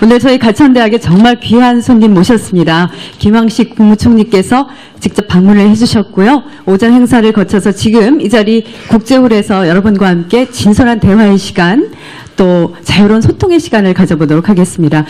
오늘 저희 가천대학에 정말 귀한 손님 모셨습니다. 김황식 국무총리께서 직접 방문을 해주셨고요. 오전 행사를 거쳐서 지금 이 자리 국제홀에서 여러분과 함께 진솔한 대화의 시간, 또 자유로운 소통의 시간을 가져보도록 하겠습니다.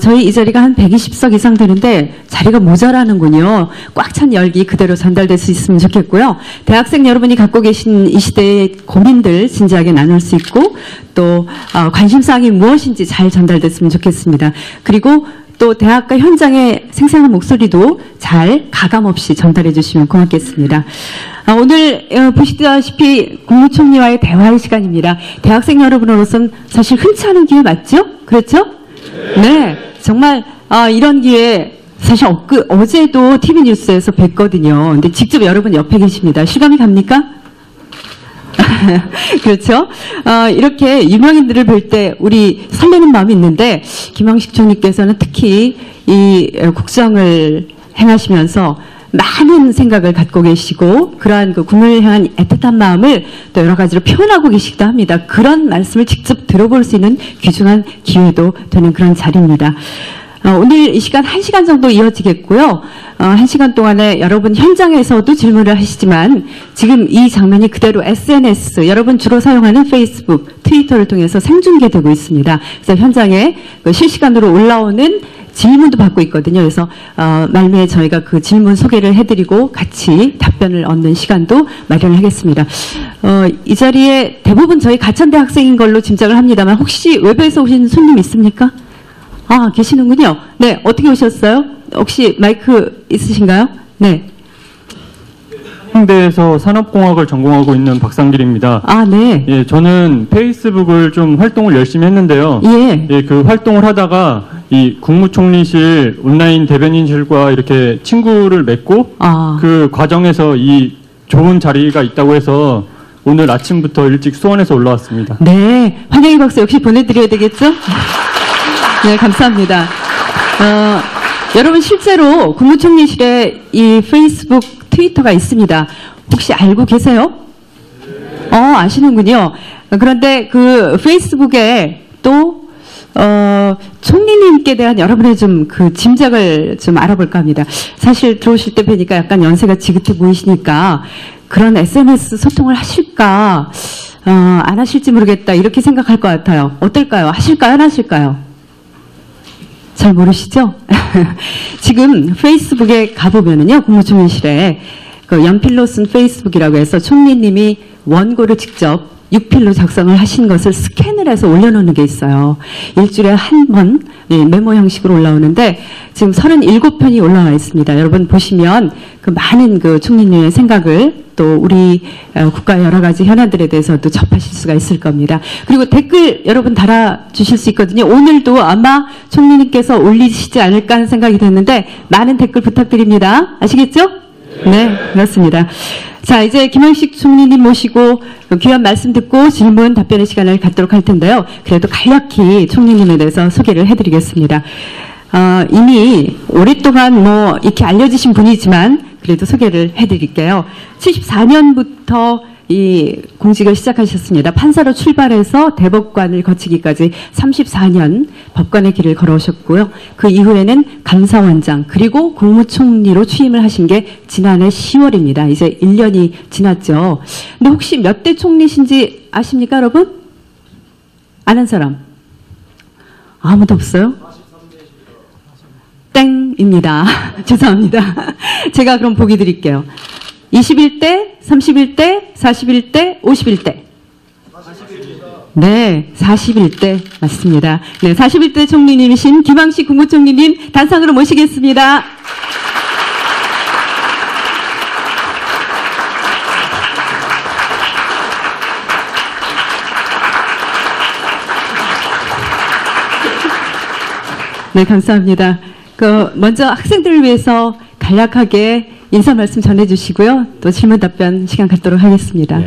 저희 이 자리가 한 120석 이상 되는데 자리가 모자라는군요. 꽉 찬 열기 그대로 전달될 수 있으면 좋겠고요. 대학생 여러분이 갖고 계신 이 시대의 고민들 진지하게 나눌 수 있고, 또 관심사항이 무엇인지 잘 전달됐으면 좋겠습니다. 그리고 또 대학가 현장의 생생한 목소리도 잘 가감없이 전달해 주시면 고맙겠습니다. 오늘 보시다시피 국무총리와의 대화의 시간입니다. 대학생 여러분으로서는 사실 흔치 않은 기회 맞죠? 그렇죠? 네. 정말 이런 기회 사실 어제도 TV뉴스에서 뵀거든요. 근데 직접 여러분 옆에 계십니다. 실감이 갑니까? 그렇죠? 이렇게 유명인들을 볼 때 우리 설레는 마음이 있는데, 김황식 총리께서는 특히 이 국정을 행하시면서 많은 생각을 갖고 계시고, 그러한 그 국민을 향한 애틋한 마음을 또 여러 가지로 표현하고 계시기도 합니다. 그런 말씀을 직접 들어볼 수 있는 귀중한 기회도 되는 그런 자리입니다. 오늘 이 시간 1시간 정도 이어지겠고요. 1시간 동안에 여러분 현장에서도 질문을 하시지만 지금 이 장면이 그대로 SNS, 여러분 주로 사용하는 페이스북, 트위터를 통해서 생중계되고 있습니다. 그래서 현장에 실시간으로 올라오는 질문도 받고 있거든요. 그래서 말미에 저희가 그 질문 소개를 해드리고 같이 답변을 얻는 시간도 마련을 하겠습니다. 이 자리에 대부분 저희 가천대 학생인 걸로 짐작을 합니다만 혹시 외부에서 오신 손님 있습니까? 계시는군요. 네, 어떻게 오셨어요? 혹시 마이크 있으신가요? 네. 홍대에서 산업공학을 전공하고 있는 박상길입니다. 네. 예, 저는 페이스북을 좀 활동을 열심히 했는데요. 예, 그 활동을 하다가 이 국무총리실 온라인 대변인실과 이렇게 친구를 맺고 그 과정에서 이 좋은 자리가 있다고 해서 오늘 아침부터 일찍 수원에서 올라왔습니다. 네, 환영의 박수 역시 보내드려야 되겠죠? 네, 감사합니다. 여러분 실제로 국무총리실에 이 페이스북, 트위터가 있습니다. 혹시 알고 계세요? 아시는군요. 그런데 그 페이스북에 또 총리님께 대한 여러분의 좀 그 짐작을 좀 알아볼까 합니다. 사실 들어오실 때 뵈니까 약간 연세가 지긋해 보이시니까 그런 SNS 소통을 하실까, 안 하실지 모르겠다 이렇게 생각할 것 같아요. 어떨까요? 하실까요? 안 하실까요? 잘 모르시죠? 지금 페이스북에 가보면은요, 국무총리실에 그 연필로 쓴 페이스북이라고 해서 총리님이 원고를 직접 6필로 작성을 하신 것을 스캔을 해서 올려놓는 게 있어요. 일주일에 한 번 메모 형식으로 올라오는데 지금 37편이 올라와 있습니다. 여러분 보시면 그 많은 그 총리님의 생각을 또 우리 국가의 여러 가지 현안들에 대해서도 접하실 수가 있을 겁니다. 그리고 댓글 여러분 달아주실 수 있거든요. 오늘도 아마 총리님께서 올리시지 않을까 하는 생각이 됐는데 많은 댓글 부탁드립니다. 아시겠죠? 네, 그렇습니다. 자, 이제 김황식 총리님 모시고 귀한 말씀 듣고 질문 답변의 시간을 갖도록 할 텐데요. 그래도 간략히 총리님에 대해서 소개를 해드리겠습니다. 이미 오랫동안 이렇게 알려지신 분이지만 그래도 소개를 해드릴게요. 74년부터 이 공직을 시작하셨습니다. 판사로 출발해서 대법관을 거치기까지 34년 법관의 길을 걸어오셨고요. 그 이후에는 감사원장 그리고 국무총리로 취임을 하신 게 지난해 10월입니다. 이제 1년이 지났죠. 근데 혹시 몇 대 총리신지 아십니까, 여러분? 아는 사람? 아무도 없어요? 땡입니다. 죄송합니다. 제가 그럼 보기 드릴게요. 21대, 31대, 41대, 51대. 네, 41대 맞습니다. 네, 41대 총리님이신 김황식 국무총리님 단상으로 모시겠습니다. 네, 감사합니다. 먼저 학생들을 위해서 간략하게 인사 말씀 전해주시고요. 또 질문 답변 시간 갖도록 하겠습니다.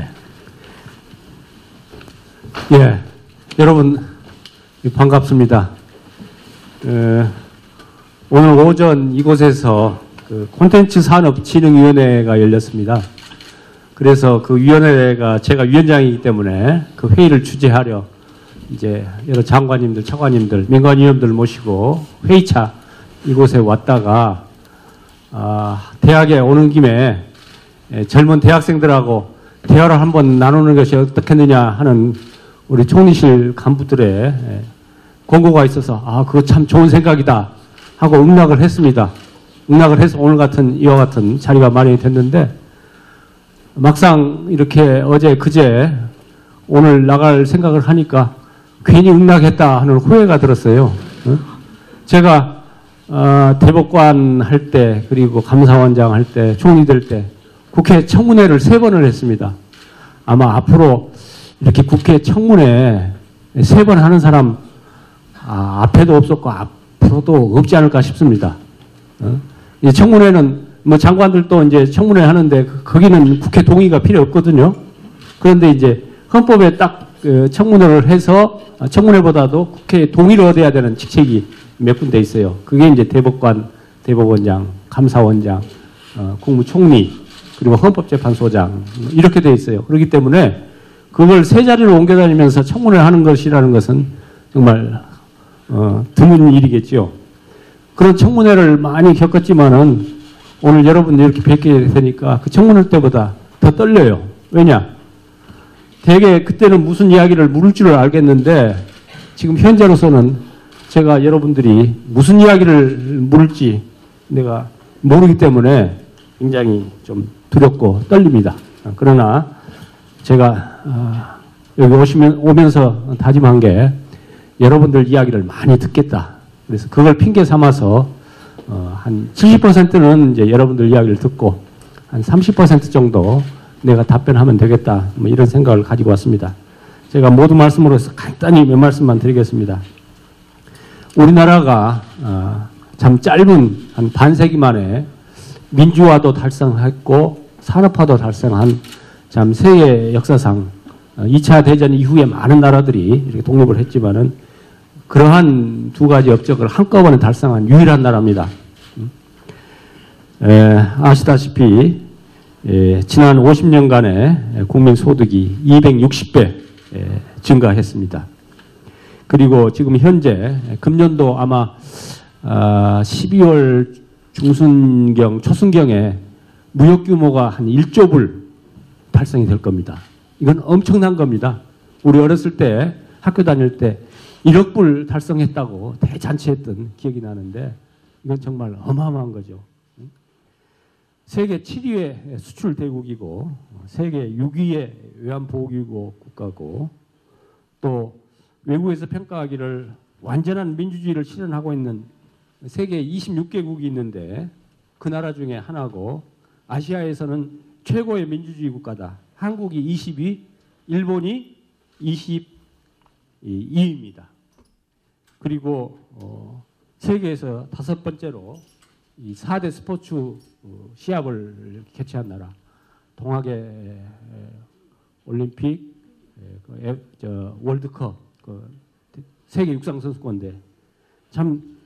예, 여러분 반갑습니다. 오늘 오전 이곳에서 그 콘텐츠 산업진흥위원회가 열렸습니다. 그래서 그 위원회가 제가 위원장이기 때문에 그 회의를 주재하려 이제 여러 장관님들, 차관님들, 민관위원들 모시고 회의차 이곳에 왔다가 대학에 오는 김에 젊은 대학생들하고 대화를 한번 나누는 것이 어떻겠느냐 하는 우리 총리실 간부들의 권고가 있어서 그거 참 좋은 생각이다 하고 응낙을 했습니다. 응낙을 해서 오늘 같은 이와 같은 자리가 마련이 됐는데 막상 이렇게 어제 그제 오늘 나갈 생각을 하니까 괜히 응낙했다 하는 후회가 들었어요. 제가 대법관 할 때 그리고 감사원장 할 때 총리 될 때 국회 청문회를 3번을 했습니다. 아마 앞으로 이렇게 국회 청문회 3번 하는 사람 앞에도 없었고 앞으로도 없지 않을까 싶습니다. 이 청문회는 뭐 장관들도 이제 청문회 하는데 거기는 국회 동의가 필요 없거든요. 그런데 이제 헌법에 딱 청문회를 해서 청문회보다도 국회의 동의를 얻어야 되는 직책이 몇 군데 있어요. 그게 이제 대법관, 대법원장, 감사원장, 국무총리, 그리고 헌법재판소장 이렇게 돼 있어요. 그렇기 때문에 그걸 3자리로 옮겨다니면서 청문회를 하는 것이라는 것은 정말 드문 일이겠죠. 그런 청문회를 많이 겪었지만은 오늘 여러분 이렇게 뵙게 되니까 그 청문회 때보다 더 떨려요. 왜냐? 되게 그때는 무슨 이야기를 물을 줄을 알겠는데 지금 현재로서는 제가 여러분들이 무슨 이야기를 물을지 내가 모르기 때문에 굉장히 좀 두렵고 떨립니다. 그러나 제가 여기 오면서 다짐한 게 여러분들 이야기를 많이 듣겠다. 그래서 그걸 핑계 삼아서 한 70%는 이제 여러분들 이야기를 듣고 한 30% 정도 내가 답변하면 되겠다. 뭐 이런 생각을 가지고 왔습니다. 제가 모두 말씀으로서 간단히 몇 말씀만 드리겠습니다. 우리나라가 참 짧은 한 반세기 만에 민주화도 달성했고 산업화도 달성한 참 세계 역사상 2차 대전 이후에 많은 나라들이 이렇게 독립을 했지만은 그러한 두 가지 업적을 한꺼번에 달성한 유일한 나라입니다. 아시다시피 지난 50년간의 국민 소득이 260배 증가했습니다. 그리고 지금 현재 금년도 아마 12월 중순경, 초순경에 무역 규모가 한 1조 불 달성이 될 겁니다. 이건 엄청난 겁니다. 우리 어렸을 때 학교 다닐 때 1억 불 달성했다고 대잔치했던 기억이 나는데 이건 정말 어마어마한 거죠. 세계 7위의 수출 대국이고 세계 6위의 외환보유고 국가고 또 외국에서 평가하기를 완전한 민주주의를 실현하고 있는 세계 26개국이 있는데 그 나라 중에 하나고 아시아에서는 최고의 민주주의 국가다. 한국이 22, 일본이 22입니다. 그리고 세계에서 5번째로 이 4대 스포츠 시합을 개최한 나라. 동학의 올림픽, 월드컵, 세계 육상선수권대. 참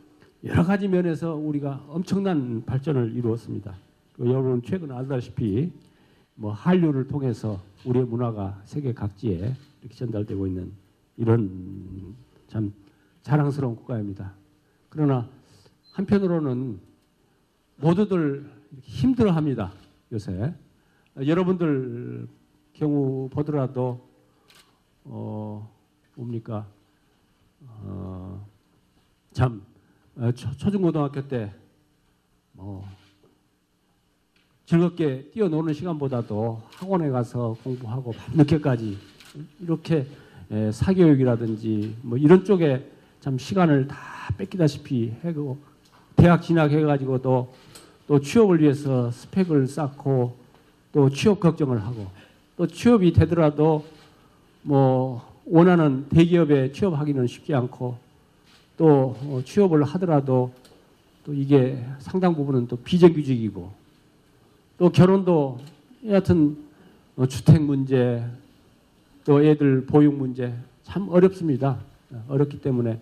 여러 가지 면에서 우리가 엄청난 발전을 이루었습니다. 여러분 최근 알다시피 뭐 한류를 통해서 우리의 문화가 세계 각지에 이렇게 전달되고 있는 이런 참 자랑스러운 국가입니다. 그러나 한편으로는 모두들 힘들어합니다. 요새 여러분들 경우 보더라도 뭡니까 참 초중고등학교 때 즐겁게 뛰어노는 시간보다도 학원에 가서 공부하고 밤늦게까지 이렇게 사교육이라든지 뭐 이런 쪽에 참 시간을 다 뺏기다시피 하고 대학 진학해가지고 또 취업을 위해서 스펙을 쌓고 또 취업 걱정을 하고 또 취업이 되더라도 뭐 원하는 대기업에 취업하기는 쉽지 않고 또 취업을 하더라도 또 이게 상당 부분은 또 비정규직이고 또 결혼도 여하튼 주택 문제 또 애들 보육 문제 참 어렵습니다. 어렵기 때문에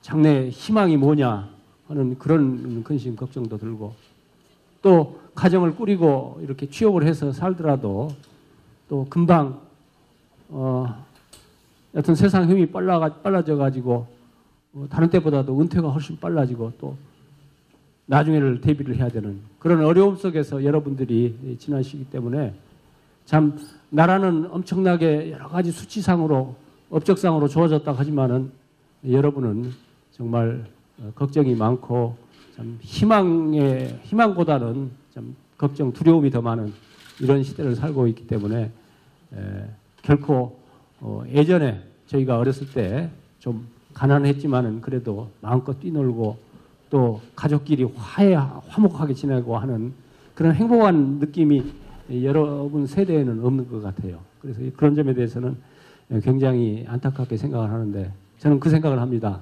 장래의 희망이 뭐냐 하는 그런 근심 걱정도 들고 또 가정을 꾸리고 이렇게 취업을 해서 살더라도 또 금방 여튼 세상 힘이 빨라져가지고 다른 때보다도 은퇴가 훨씬 빨라지고 또 나중에를 대비를 해야 되는 그런 어려움 속에서 여러분들이 지나시기 때문에 참 나라는 엄청나게 여러 가지 수치상으로 업적상으로 좋아졌다고 하지만은 여러분은 정말 걱정이 많고 참 희망보다는 참 걱정, 두려움이 더 많은 이런 시대를 살고 있기 때문에 결코 예전에 저희가 어렸을 때 좀 가난했지만은 그래도 마음껏 뛰놀고 또 가족끼리 화목하게 지내고 하는 그런 행복한 느낌이 여러분 세대에는 없는 것 같아요. 그래서 그런 점에 대해서는 굉장히 안타깝게 생각을 하는데 저는 그 생각을 합니다.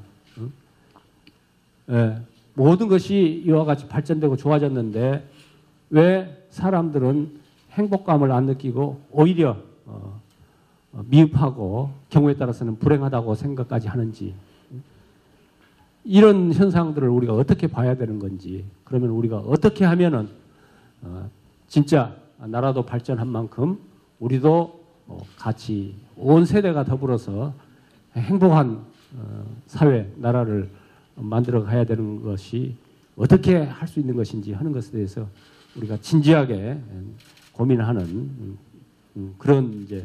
모든 것이 이와 같이 발전되고 좋아졌는데 왜 사람들은 행복감을 안 느끼고 오히려 미흡하고 경우에 따라서는 불행하다고 생각까지 하는지 이런 현상들을 우리가 어떻게 봐야 되는 건지 그러면 우리가 어떻게 하면은 진짜 나라도 발전한 만큼 우리도 같이 온 세대가 더불어서 행복한 사회, 나라를 만들어 가야 되는 것이 어떻게 할 수 있는 것인지 하는 것에 대해서 우리가 진지하게 고민하는 그런 이제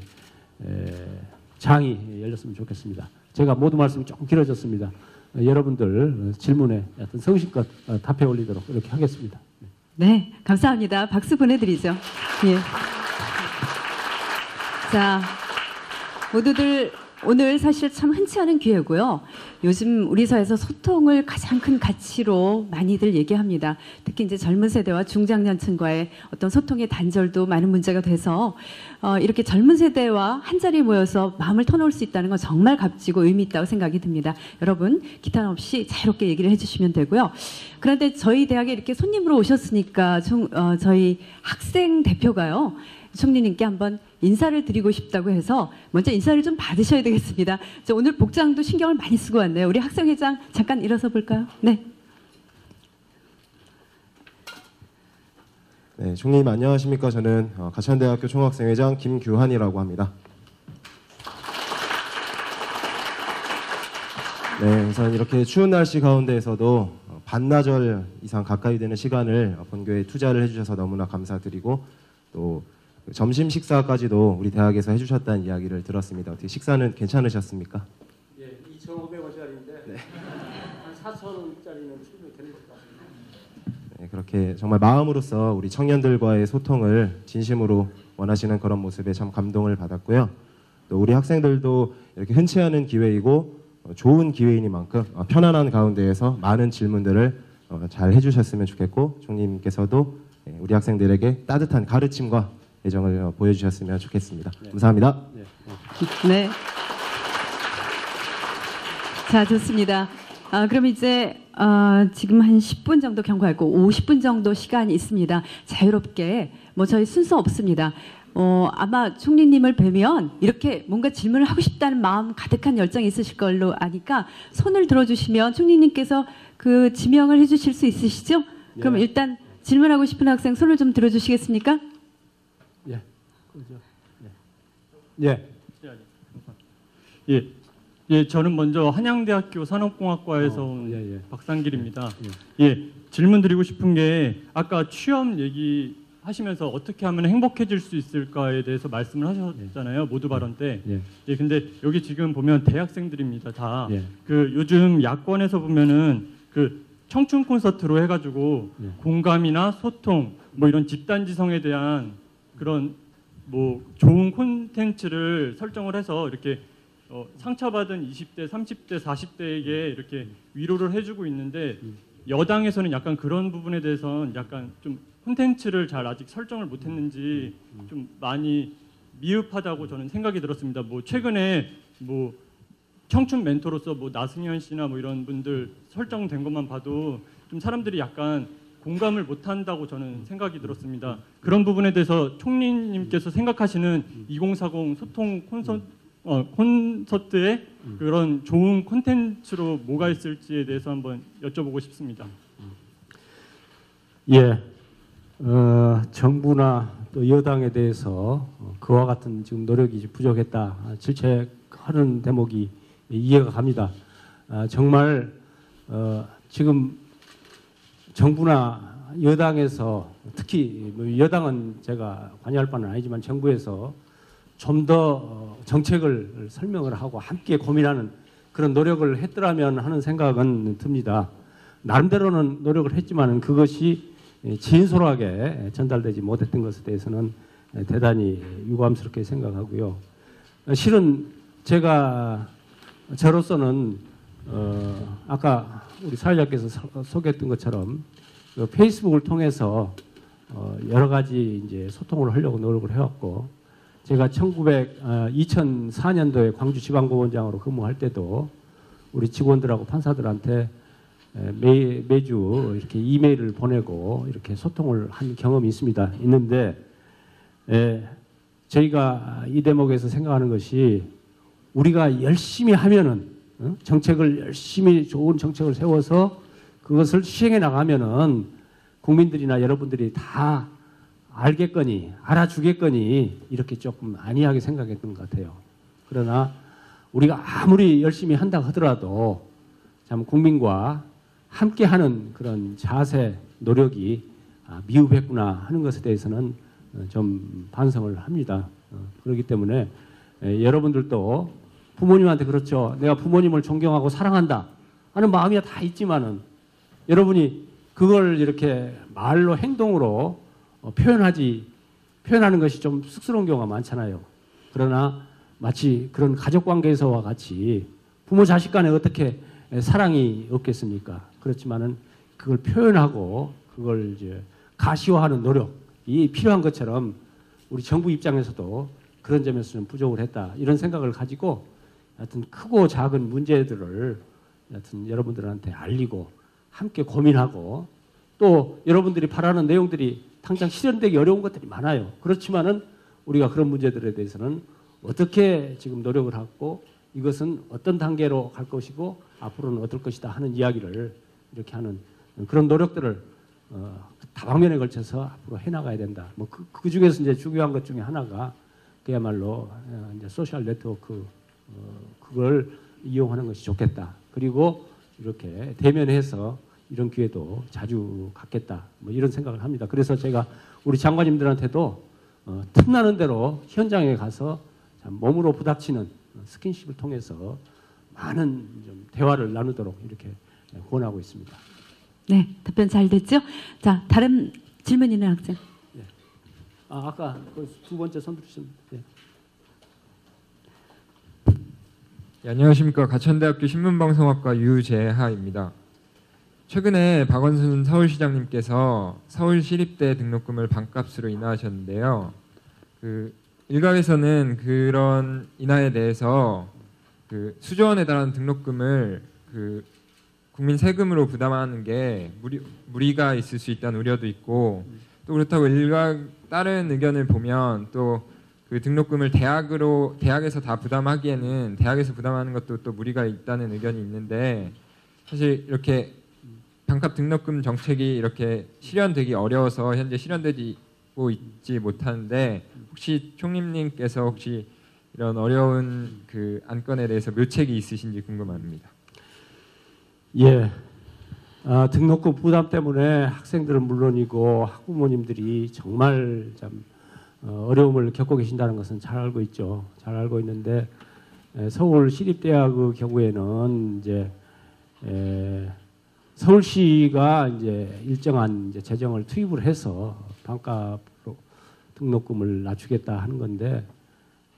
장이 열렸으면 좋겠습니다. 제가 모든 말씀이 조금 길어졌습니다. 여러분들 질문에 어떤 성실껏 답해 올리도록 이렇게 하겠습니다. 네, 감사합니다. 박수 보내드리죠. 예. 자, 모두들 오늘 사실 참 흔치 않은 기회고요. 요즘 우리 사회에서 소통을 가장 큰 가치로 많이들 얘기합니다. 특히 이제 젊은 세대와 중장년층과의 어떤 소통의 단절도 많은 문제가 돼서 이렇게 젊은 세대와 한자리에 모여서 마음을 터놓을 수 있다는 건 정말 값지고 의미 있다고 생각이 듭니다. 여러분 기탄 없이 자유롭게 얘기를 해주시면 되고요. 그런데 저희 대학에 이렇게 손님으로 오셨으니까 저희 학생 대표가요. 총리님께 한번 인사를 드리고 싶다고 해서 먼저 인사를 좀 받으셔야 되겠습니다. 저 오늘 복장도 신경을 많이 쓰고 왔네요. 우리 학생회장 잠깐 일어서 볼까요? 네. 네, 총리님 안녕하십니까? 저는 가천대학교 총학생회장 김규환이라고 합니다. 네, 우선 이렇게 추운 날씨 가운데에서도 반나절 이상 가까이 되는 시간을 본교에 투자를 해주셔서 너무나 감사드리고 또 점심 식사까지도 우리 대학에서 해주셨다는 이야기를 들었습니다. 어떻게 식사는 괜찮으셨습니까? 예, 2,500원짜리인데 네. 한 4,000원짜리는 충분히 되는 것 같습니다. 네, 그렇게 정말 마음으로서 우리 청년들과의 소통을 진심으로 원하시는 그런 모습에 참 감동을 받았고요. 또 우리 학생들도 이렇게 흔치 않은 기회이고 좋은 기회이니만큼 편안한 가운데에서 많은 질문들을 잘 해주셨으면 좋겠고 총리님께서도 우리 학생들에게 따뜻한 가르침과 애정을 보여주셨으면 좋겠습니다. 네. 감사합니다. 네. 네. 자, 좋습니다. 그럼 이제 지금 한 10분 정도 경과했고 50분 정도 시간이 있습니다. 자유롭게 뭐 저희 순서 없습니다. 아마 총리님을 뵈면 이렇게 뭔가 질문을 하고 싶다는 마음 가득한 열정이 있으실 걸로 아니까 손을 들어주시면 총리님께서 그 지명을 해주실 수 있으시죠? 네. 그럼 일단 질문하고 싶은 학생 손을 좀 들어주시겠습니까? 예, 그렇죠. 예. 예. 예, 저는 먼저 한양대학교 산업공학과에서 온 박상길입니다. 예, 질문 드리고 싶은 게 아까 취업 얘기하시면서 어떻게 하면 행복해질 수 있을까에 대해서 말씀을 하셨잖아요. 모두 발언 때. 예, 근데 여기 지금 보면 대학생들입니다. 다. 그 요즘 야권에서 보면은 그 청춘 콘서트로 해가지고 공감이나 소통, 뭐 이런 집단지성에 대한 그런 뭐 좋은 콘텐츠를 설정을 해서 이렇게 상처받은 20대, 30대, 40대에게 이렇게 위로를 해주고 있는데 여당에서는 약간 그런 부분에 대해서는 약간 좀 콘텐츠를 잘 아직 설정을 못했는지 좀 많이 미흡하다고 저는 생각이 들었습니다. 뭐 최근에 뭐 청춘 멘토로서 뭐 나승현 씨나 뭐 이런 분들 설정된 것만 봐도 좀 사람들이 약간 공감을 못한다고 저는 생각이 들었습니다. 그런 부분에 대해서 총리님께서 생각하시는 2040 소통 콘서트에 그런 좋은 콘텐츠로 뭐가 있을지에 대해서 한번 여쭤보고 싶습니다. 예, 정부나 또 여당에 대해서 그와 같은 지금 노력이 부족했다, 질책 하는 대목이 이해가 갑니다. 정말 지금 정부나 여당에서 특히 뭐 여당은 제가 관여할 바는 아니지만 정부에서 좀 더 정책을 설명을 하고 함께 고민하는 그런 노력을 했더라면 하는 생각은 듭니다. 나름대로는 노력을 했지만 그것이 진솔하게 전달되지 못했던 것에 대해서는 대단히 유감스럽게 생각하고요. 실은 제가 저로서는 아까 우리 사회자께서 소개했던 것처럼 그 페이스북을 통해서 여러 가지 이제 소통을 하려고 노력을 해왔고, 제가 2004년도에 광주지방법원장으로 근무할 때도 우리 직원들하고 판사들한테 매주 이렇게 이메일을 보내고 이렇게 소통을 한 경험이 있는데 저희가 이 대목에서 생각하는 것이 우리가 열심히 하면은 정책을 열심히 좋은 정책을 세워서 그것을 시행해 나가면은 국민들이나 여러분들이 다 알겠거니 알아주겠거니 이렇게 조금 안이하게 생각했던 것 같아요. 그러나 우리가 아무리 열심히 한다 하더라도 참 국민과 함께하는 그런 자세 노력이 미흡했구나 하는 것에 대해서는 좀 반성을 합니다. 그렇기 때문에 여러분들도 부모님한테 그렇죠. 내가 부모님을 존경하고 사랑한다 하는 마음이 다 있지만은 여러분이 그걸 이렇게 말로 행동으로 표현하는 것이 좀 쑥스러운 경우가 많잖아요. 그러나 마치 그런 가족 관계에서와 같이 부모 자식 간에 어떻게 사랑이 없겠습니까? 그렇지만은 그걸 표현하고 그걸 이제 가시화하는 노력이 필요한 것처럼 우리 정부 입장에서도 그런 점에서 좀 부족을 했다. 이런 생각을 가지고 하여튼 크고 작은 문제들을 하여튼 여러분들한테 알리고 함께 고민하고 또 여러분들이 바라는 내용들이 당장 실현되기 어려운 것들이 많아요. 그렇지만은 우리가 그런 문제들에 대해서는 어떻게 지금 노력을 하고 이것은 어떤 단계로 갈 것이고 앞으로는 어떨 것이다 하는 이야기를 이렇게 하는 그런 노력들을 다방면에 걸쳐서 앞으로 해나가야 된다. 뭐 그 중에서 이제 중요한 것 중에 하나가 그야말로 이제 소셜 네트워크 그걸 이용하는 것이 좋겠다. 그리고 이렇게 대면해서 이런 기회도 자주 갖겠다. 뭐 이런 생각을 합니다. 그래서 제가 우리 장관님들한테도 틈나는 대로 현장에 가서 참 몸으로 부닥치는 스킨십을 통해서 많은 좀 대화를 나누도록 이렇게 권하고 있습니다. 네, 답변 잘 됐죠? 자, 다른 질문 있는 학생. 네. 아까 그 두 번째 손 들으신. 네. 네, 안녕하십니까. 가천대학교 신문방송학과 유재하입니다. 최근에 박원순 서울시장님께서 서울시립대 등록금을 반값으로 인하하셨는데요. 그 일각에서는 그런 인하에 대해서 그 수조 원에 달하는 등록금을 그 국민 세금으로 부담하는 게 무리가 있을 수 있다는 우려도 있고, 또 그렇다고 일각 다른 의견을 보면 또 그 등록금을 대학에서 다 부담하기에는 대학에서 부담하는 것도 또 무리가 있다는 의견이 있는데, 사실 이렇게 반값 등록금 정책이 이렇게 실현되기 어려워서 현재 실현되고 있지 못하는데, 혹시 총리님께서 혹시 이런 어려운 그 안건에 대해서 묘책이 있으신지 궁금합니다. 예. 등록금 부담 때문에 학생들은 물론이고 학부모님들이 정말 참 어려움을 겪고 계신다는 것은 잘 알고 있죠. 잘 알고 있는데 서울 시립대학의 경우에는 이제 서울시가 이제 일정한 이제 재정을 투입을 해서 반값으로 등록금을 낮추겠다 하는 건데,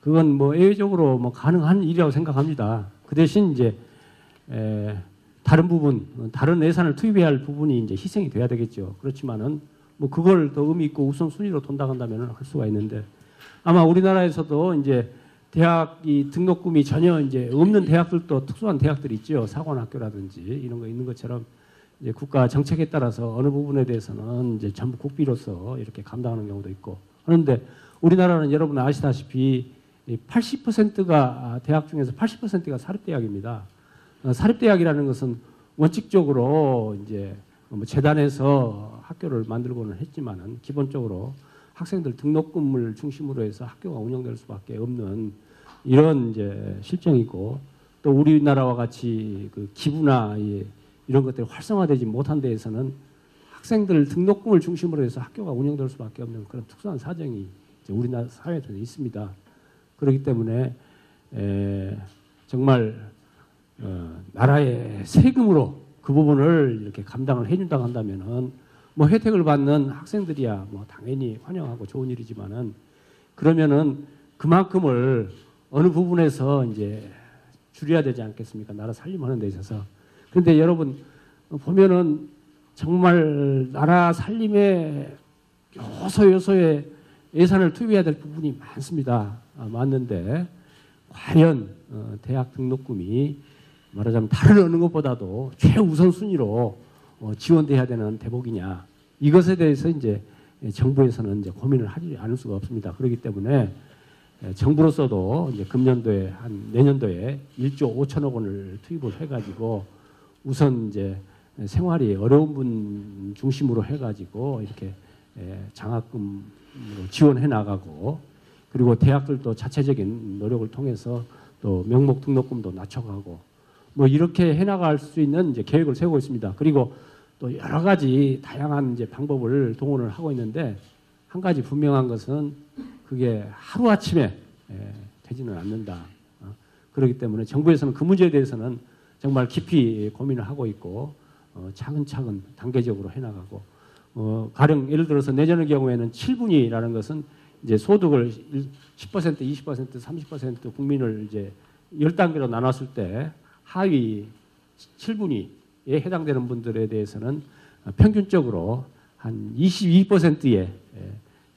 그건 뭐 예외적으로 뭐 가능한 일이라고 생각합니다. 그 대신 이제 다른 부분, 다른 예산을 투입해야 할 부분이 이제 희생이 돼야 되겠죠. 그렇지만은 뭐 그걸 더 의미 있고 우선순위로 둔다고 한다면 할 수가 있는데, 아마 우리나라에서도 이제 대학이 등록금이 전혀 이제 없는 대학들도 특수한 대학들이 있죠. 사관학교라든지 이런 거 있는 것처럼 이제 국가 정책에 따라서 어느 부분에 대해서는 이제 전부 국비로서 이렇게 감당하는 경우도 있고 하는데, 우리나라는 여러분 아시다시피 80%가 대학 중에서 80%가 사립대학입니다. 사립대학이라는 것은 원칙적으로 이제 뭐 재단에서 학교를 만들고는 했지만은 기본적으로 학생들 등록금을 중심으로 해서 학교가 운영될 수밖에 없는 이런 이제 실정이고, 또 우리나라와 같이 그 기부나 이런 것들이 활성화되지 못한 데에서는 학생들 등록금을 중심으로 해서 학교가 운영될 수밖에 없는 그런 특수한 사정이 이제 우리나라 사회에서 있습니다. 그렇기 때문에 정말 나라의 세금으로 그 부분을 이렇게 감당을 해준다고 한다면은 뭐 혜택을 받는 학생들이야 뭐 당연히 환영하고 좋은 일이지만은, 그러면은 그만큼을 어느 부분에서 이제 줄여야 되지 않겠습니까? 나라 살림하는 데 있어서. 그런데 여러분 보면은 정말 나라 살림에 요소요소에 예산을 투입해야 될 부분이 많습니다. 맞는데 과연 대학 등록금이 말하자면 다른 어느 것보다도 최우선 순위로 지원돼야 되는 대목이냐, 이것에 대해서 이제 정부에서는 이제 고민을 하지 않을 수가 없습니다. 그렇기 때문에 정부로서도 이제 금년도에 한 내년도에 1조 5천억 원을 투입을 해가지고 우선 이제 생활이 어려운 분 중심으로 해가지고 이렇게 장학금으로 지원해 나가고, 그리고 대학들도 자체적인 노력을 통해서 또 명목 등록금도 낮춰가고 뭐 이렇게 해나갈 수 있는 이제 계획을 세우고 있습니다. 그리고 또 여러 가지 다양한 이제 방법을 동원을 하고 있는데, 한 가지 분명한 것은 그게 하루 아침에 되지는 않는다. 그렇기 때문에 정부에서는 그 문제에 대해서는 정말 깊이 고민을 하고 있고 차근차근 단계적으로 해나가고, 가령 예를 들어서 내년의 경우에는 7분위라는 것은 이제 소득을 10%, 20%, 30% 국민을 이제 10단계로 나눴을 때 하위 7분위에 해당되는 분들에 대해서는 평균적으로 한 22%의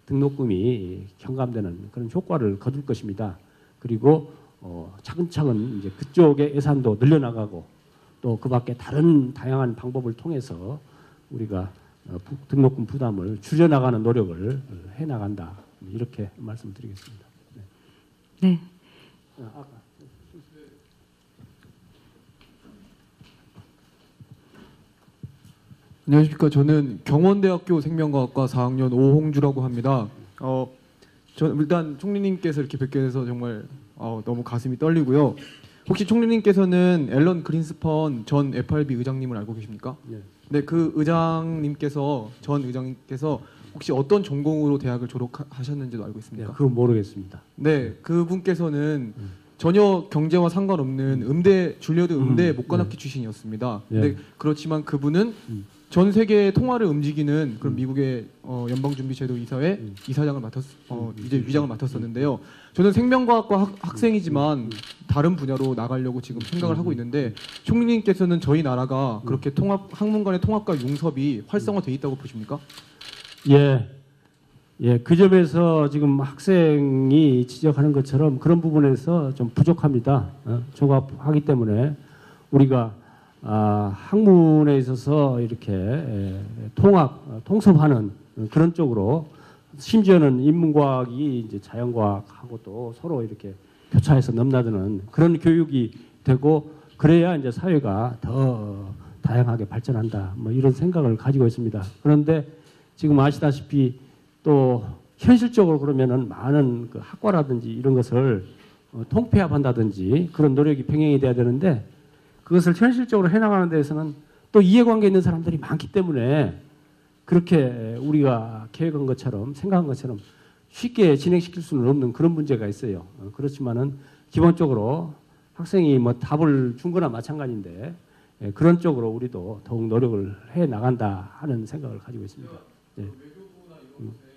등록금이 경감되는 그런 효과를 거둘 것입니다. 그리고 차근차근 이제 그쪽의 예산도 늘려나가고, 또 그 밖에 다른 다양한 방법을 통해서 우리가 등록금 부담을 줄여나가는 노력을 해나간다. 이렇게 말씀드리겠습니다. 네. 안녕하십니까. 저는 경원대학교 생명과학과 4학년 오홍주라고 합니다. 저 일단 총리님께서 이렇게 뵙게 돼서 정말 너무 가슴이 떨리고요. 혹시 총리님께서는 앨런 그린스펀 전 FRB 의장님을 알고 계십니까? 네. 네, 그 전 의장님께서 혹시 어떤 전공으로 대학을 졸업하셨는지도 알고 있습니까? 네, 그건 모르겠습니다. 네, 그분께서는 전혀 경제와 상관없는 줄리어드 음대 목관학기 출신이었습니다. 근데 그렇지만 그분은 전 세계 통화를 움직이는 그런 미국의 연방준비제도 이사회 이사장을 이제 위장을 맡았었는데요. 저는 생명과학과 학생이지만 다른 분야로 나가려고 지금 생각을 하고 있는데, 총리님께서는 저희 나라가 그렇게 학문 간의 통합과 융섭이 활성화돼 있다고 보십니까? 예, 그 점에서 지금 학생이 지적하는 것처럼 그런 부분에서 좀 부족합니다. 조갑하기 때문에 우리가 학문에 있어서 이렇게 통섭하는 그런 쪽으로, 심지어는 인문과학이 이제 자연과학하고도 서로 이렇게 교차해서 넘나드는 그런 교육이 되고, 그래야 이제 사회가 더 다양하게 발전한다. 뭐 이런 생각을 가지고 있습니다. 그런데 지금 아시다시피 또 현실적으로 그러면은 많은 그 학과라든지 이런 것을 통폐합한다든지 그런 노력이 병행이 돼야 되는데, 그것을 현실적으로 해나가는 데에서는 또 이해관계 있는 사람들이 많기 때문에 그렇게 우리가 계획한 것처럼 생각한 것처럼 쉽게 진행시킬 수는 없는 그런 문제가 있어요. 그렇지만은 기본적으로 학생이 뭐 답을 준 거나 마찬가지인데 그런 쪽으로 우리도 더욱 노력을 해 나간다 하는 생각을 가지고 있습니다. 네. 외교부나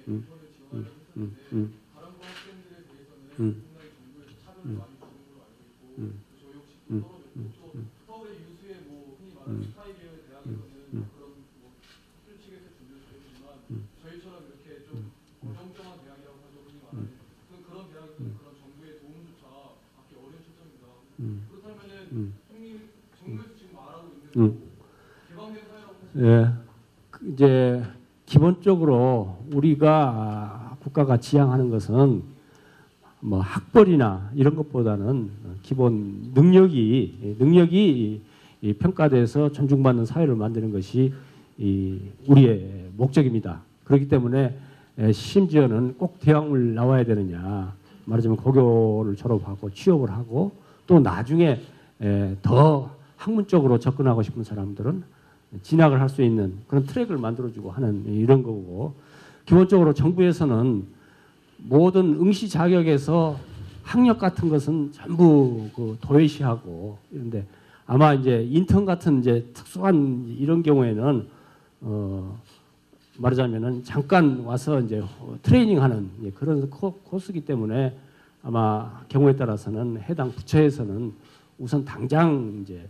이런 곳에 지원을 했었는데 다른 학생들에 대해서는 상당히 정부에서 차별을 많이 주는 걸로 알고 있고, 저희 혹시 떨어졌고, 또 서울의 유수의 흔히 말하는 스카이 계열 대학에서는 그런 학교 측에서 준비를 잘했지만 저희처럼 이렇게 좀 어정쩡한 대학이라고 하죠, 흔히 말하는 그런 대학에서는 그런 정부의 도움조차 받기 어려운 실정입니다. 그렇다면은 정부에서 지금 말하고 있는 개방된 사회라고 하시죠? 예, 이제 기본적으로 우리가 국가가 지향하는 것은 뭐 학벌이나 이런 것보다는 기본 능력이 평가돼서 존중받는 사회를 만드는 것이 우리의 목적입니다. 그렇기 때문에 심지어는 꼭 대학을 나와야 되느냐, 말하자면 고교를 졸업하고 취업을 하고 또 나중에 더 학문적으로 접근하고 싶은 사람들은 진학을 할 수 있는 그런 트랙을 만들어주고 하는 이런 거고, 기본적으로 정부에서는 모든 응시 자격에서 학력 같은 것은 전부 그 도외시하고 이런데, 아마 이제 인턴 같은 이제 특수한 이런 경우에는 말하자면은 잠깐 와서 이제 트레이닝하는 그런 코스이기 때문에 아마 경우에 따라서는 해당 부처에서는 우선 당장 이제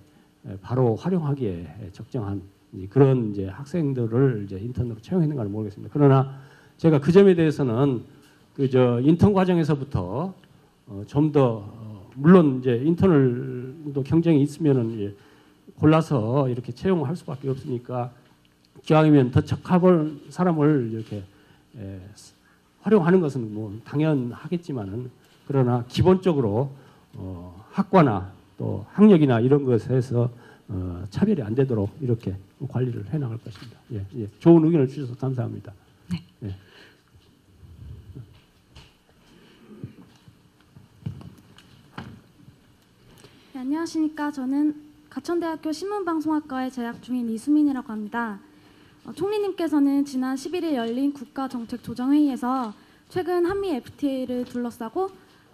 바로 활용하기에 적정한 그런 이제 학생들을 이제 인턴으로 채용했는가는 모르겠습니다. 그러나 제가 그 점에 대해서는 그저 인턴 과정에서부터 좀 더 물론 이제 인턴을도 경쟁이 있으면은 이제 골라서 이렇게 채용할 수밖에 없으니까 기왕이면 더 적합한 사람을 이렇게 활용하는 것은 뭐 당연하겠지만은, 그러나 기본적으로 학과나 또 학력이나 이런 것에서 차별이 안 되도록 이렇게 관리를 해 나갈 것입니다. 예, 예. 좋은 의견을 주셔서 감사합니다. 네. 예. 네, 안녕하십니까. 저는 가천대학교 신문방송학과에 재학 중인 이수민이라고 합니다. 총리님께서는 지난 11일 열린 국가정책조정회의에서 최근 한미 FTA를 둘러싸고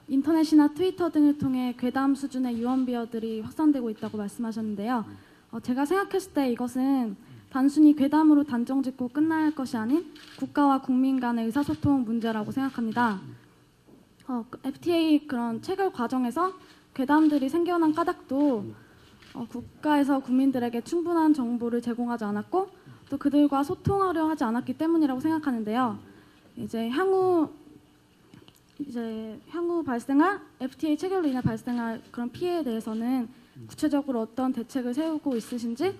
인터넷이나 트위터 등을 통해 괴담 수준의 유언비어들이 확산되고 있다고 말씀하셨는데요. 제가 생각했을 때 이것은 단순히 괴담으로 단정짓고 끝날 것이 아닌 국가와 국민 간의 의사소통 문제라고 생각합니다. FTA 그런 체결 과정에서 괴담들이 생겨난 까닭도 국가에서 국민들에게 충분한 정보를 제공하지 않았고 또 그들과 소통하려 하지 않았기 때문이라고 생각하는데요. 이제 향후 발생할 FTA 체결로 인해 발생할 그런 피해에 대해서는 구체적으로 어떤 대책을 세우고 있으신지,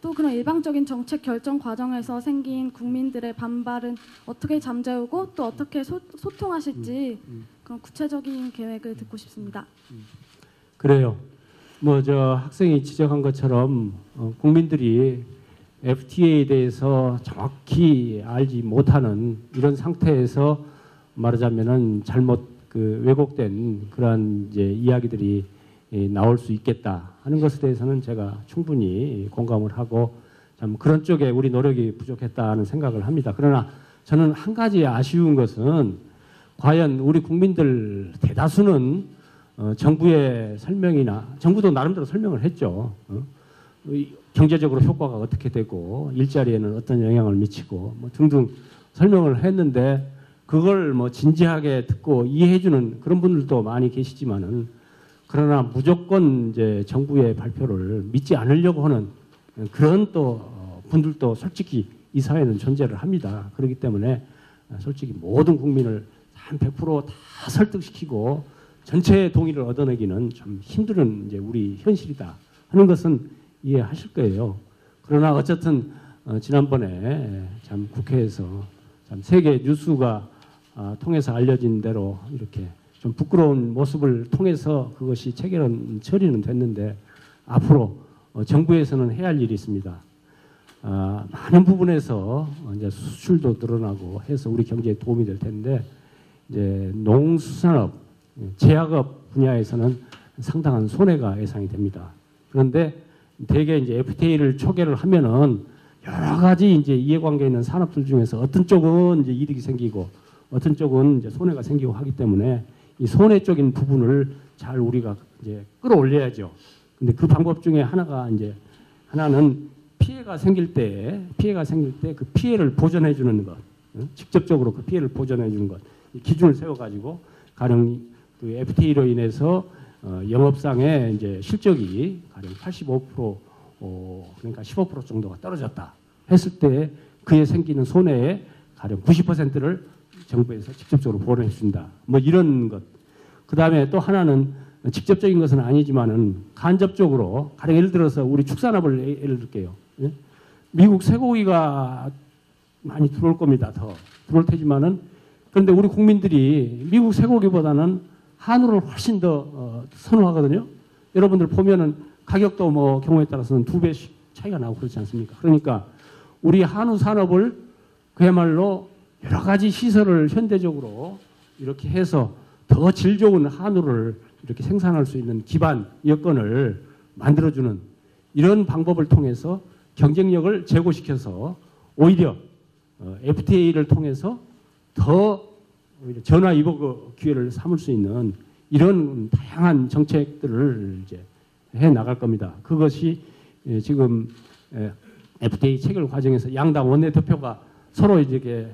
또 그런 일방적인 정책 결정 과정에서 생긴 국민들의 반발은 어떻게 잠재우고 또 어떻게 소통하실지 그런 구체적인 계획을 듣고 싶습니다. 그래요. 뭐 저 학생이 지적한 것처럼 국민들이 FTA에 대해서 정확히 알지 못하는 이런 상태에서 말하자면은 잘못 그 왜곡된 그러한 이제 이야기들이 나올 수 있겠다 하는 것에 대해서는 제가 충분히 공감을 하고 참 그런 쪽에 우리 노력이 부족했다는 생각을 합니다. 그러나 저는 한 가지 아쉬운 것은 과연 우리 국민들 대다수는 정부의 설명이나 정부도 나름대로 설명을 했죠. 경제적으로 효과가 어떻게 되고 일자리에는 어떤 영향을 미치고 뭐 등등 설명을 했는데 그걸 뭐 진지하게 듣고 이해해주는 그런 분들도 많이 계시지만은, 그러나 무조건 이제 정부의 발표를 믿지 않으려고 하는 그런 또 분들도 솔직히 이 사회는 존재를 합니다. 그렇기 때문에 솔직히 모든 국민을 한 100% 다 설득시키고 전체의 동의를 얻어내기는 좀 힘든 이제 우리 현실이다 하는 것은 이해하실 거예요. 그러나 어쨌든 지난번에 참 국회에서 참 세계 뉴스가 통해서 알려진 대로 이렇게 좀 부끄러운 모습을 통해서 그것이 체결은 처리는 됐는데, 앞으로 정부에서는 해야 할 일이 있습니다. 많은 부분에서 이제 수출도 늘어나고 해서 우리 경제에 도움이 될 텐데, 이제 농수산업, 제약업 분야에서는 상당한 손해가 예상이 됩니다. 그런데 대개 이제 FTA를 초계를 하면은 여러 가지 이제 이해관계 있는 산업들 중에서 어떤 쪽은 이제 이득이 생기고 어떤 쪽은 이제 손해가 생기고 하기 때문에 이 손해 쪽인 부분을 잘 우리가 이제 끌어올려야죠. 근데 그 방법 중에 하나는 피해가 생길 때 그 피해를 보전해 주는 것, 직접적으로 그 피해를 보전해 주는 것, 기준을 세워가지고 가령 그 FTA로 인해서 영업상의 이제 실적이 가령 85% 그러니까 15% 정도가 떨어졌다 했을 때 그에 생기는 손해의 가령 90%를 정부에서 직접적으로 보전해 준다. 뭐 이런 것. 그 다음에 또 하나는 직접적인 것은 아니지만은 간접적으로 가령 예를 들어서 우리 축산업을 예를 들게요. 예? 미국 쇠고기가 많이 들어올 겁니다. 더 들어올 테지만은 그런데 우리 국민들이 미국 쇠고기보다는 한우를 훨씬 더 선호하거든요. 여러분들 보면은 가격도 뭐 경우에 따라서는 2배씩 차이가 나고 그렇지 않습니까? 그러니까 우리 한우 산업을 그야말로 여러 가지 시설을 현대적으로 이렇게 해서 더 질 좋은 한우를 이렇게 생산할 수 있는 기반 여건을 만들어주는 이런 방법을 통해서 경쟁력을 제고시켜서 오히려 FTA를 통해서 더 오히려 전화위복 기회를 삼을 수 있는 이런 다양한 정책들을 이제 해 나갈 겁니다. 그것이 지금 FTA 체결 과정에서 양당 원내대표가 서로 이제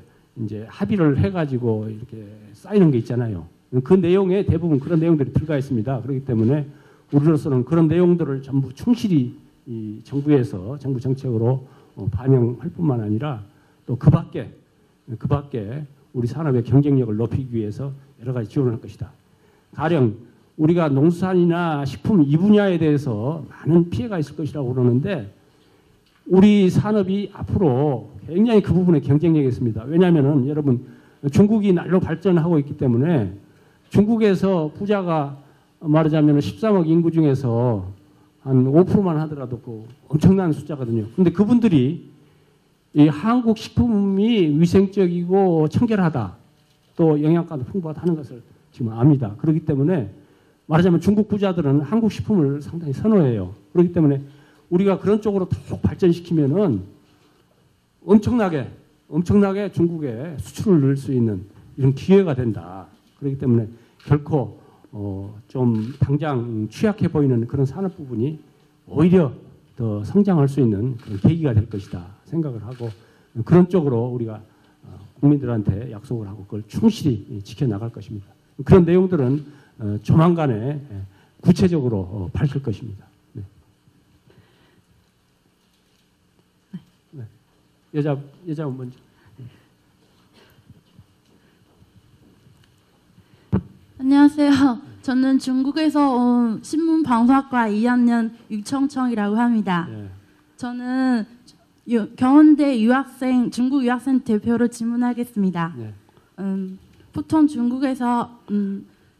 합의를 해가지고 이렇게 쌓이는 게 있잖아요. 그 내용에 대부분 그런 내용들이 들어가 있습니다. 그렇기 때문에 우리로서는 그런 내용들을 전부 충실히 이 정부에서 정부 정책으로 반영할 뿐만 아니라 또 그 밖에 우리 산업의 경쟁력을 높이기 위해서 여러 가지 지원을 할 것이다. 가령 우리가 농수산이나 식품 이 분야에 대해서 많은 피해가 있을 것이라고 그러는데 우리 산업이 앞으로 굉장히 그 부분에 경쟁력이 있습니다. 왜냐하면 여러분 중국이 날로 발전하고 있기 때문에 중국에서 부자가 말하자면 13억 인구 중에서 한 5%만 하더라도 그 엄청난 숫자거든요. 근데 그분들이 이 한국 식품이 위생적이고 청결하다, 또 영양가도 풍부하다는 것을 지금 압니다. 그렇기 때문에 말하자면 중국 부자들은 한국 식품을 상당히 선호해요. 그렇기 때문에 우리가 그런 쪽으로 더욱 발전시키면은 엄청나게 중국에 수출을 늘 수 있는 이런 기회가 된다. 그렇기 때문에 결코 좀 당장 취약해 보이는 그런 산업 부분이 오히려 더 성장할 수 있는 그런 계기가 될 것이다 생각을 하고 그런 쪽으로 우리가 국민들한테 약속을 하고 그걸 충실히 지켜나갈 것입니다. 그런 내용들은 조만간에 구체적으로 밝힐 것입니다. 네. 네. 여자분 먼저. 안녕하세요. 저는 중국에서 온 신문방송학과 2학년 유청청이라고 합니다. 네. 저는 경원대 중국 유학생 대표로 질문하겠습니다. 네. 보통 중국에서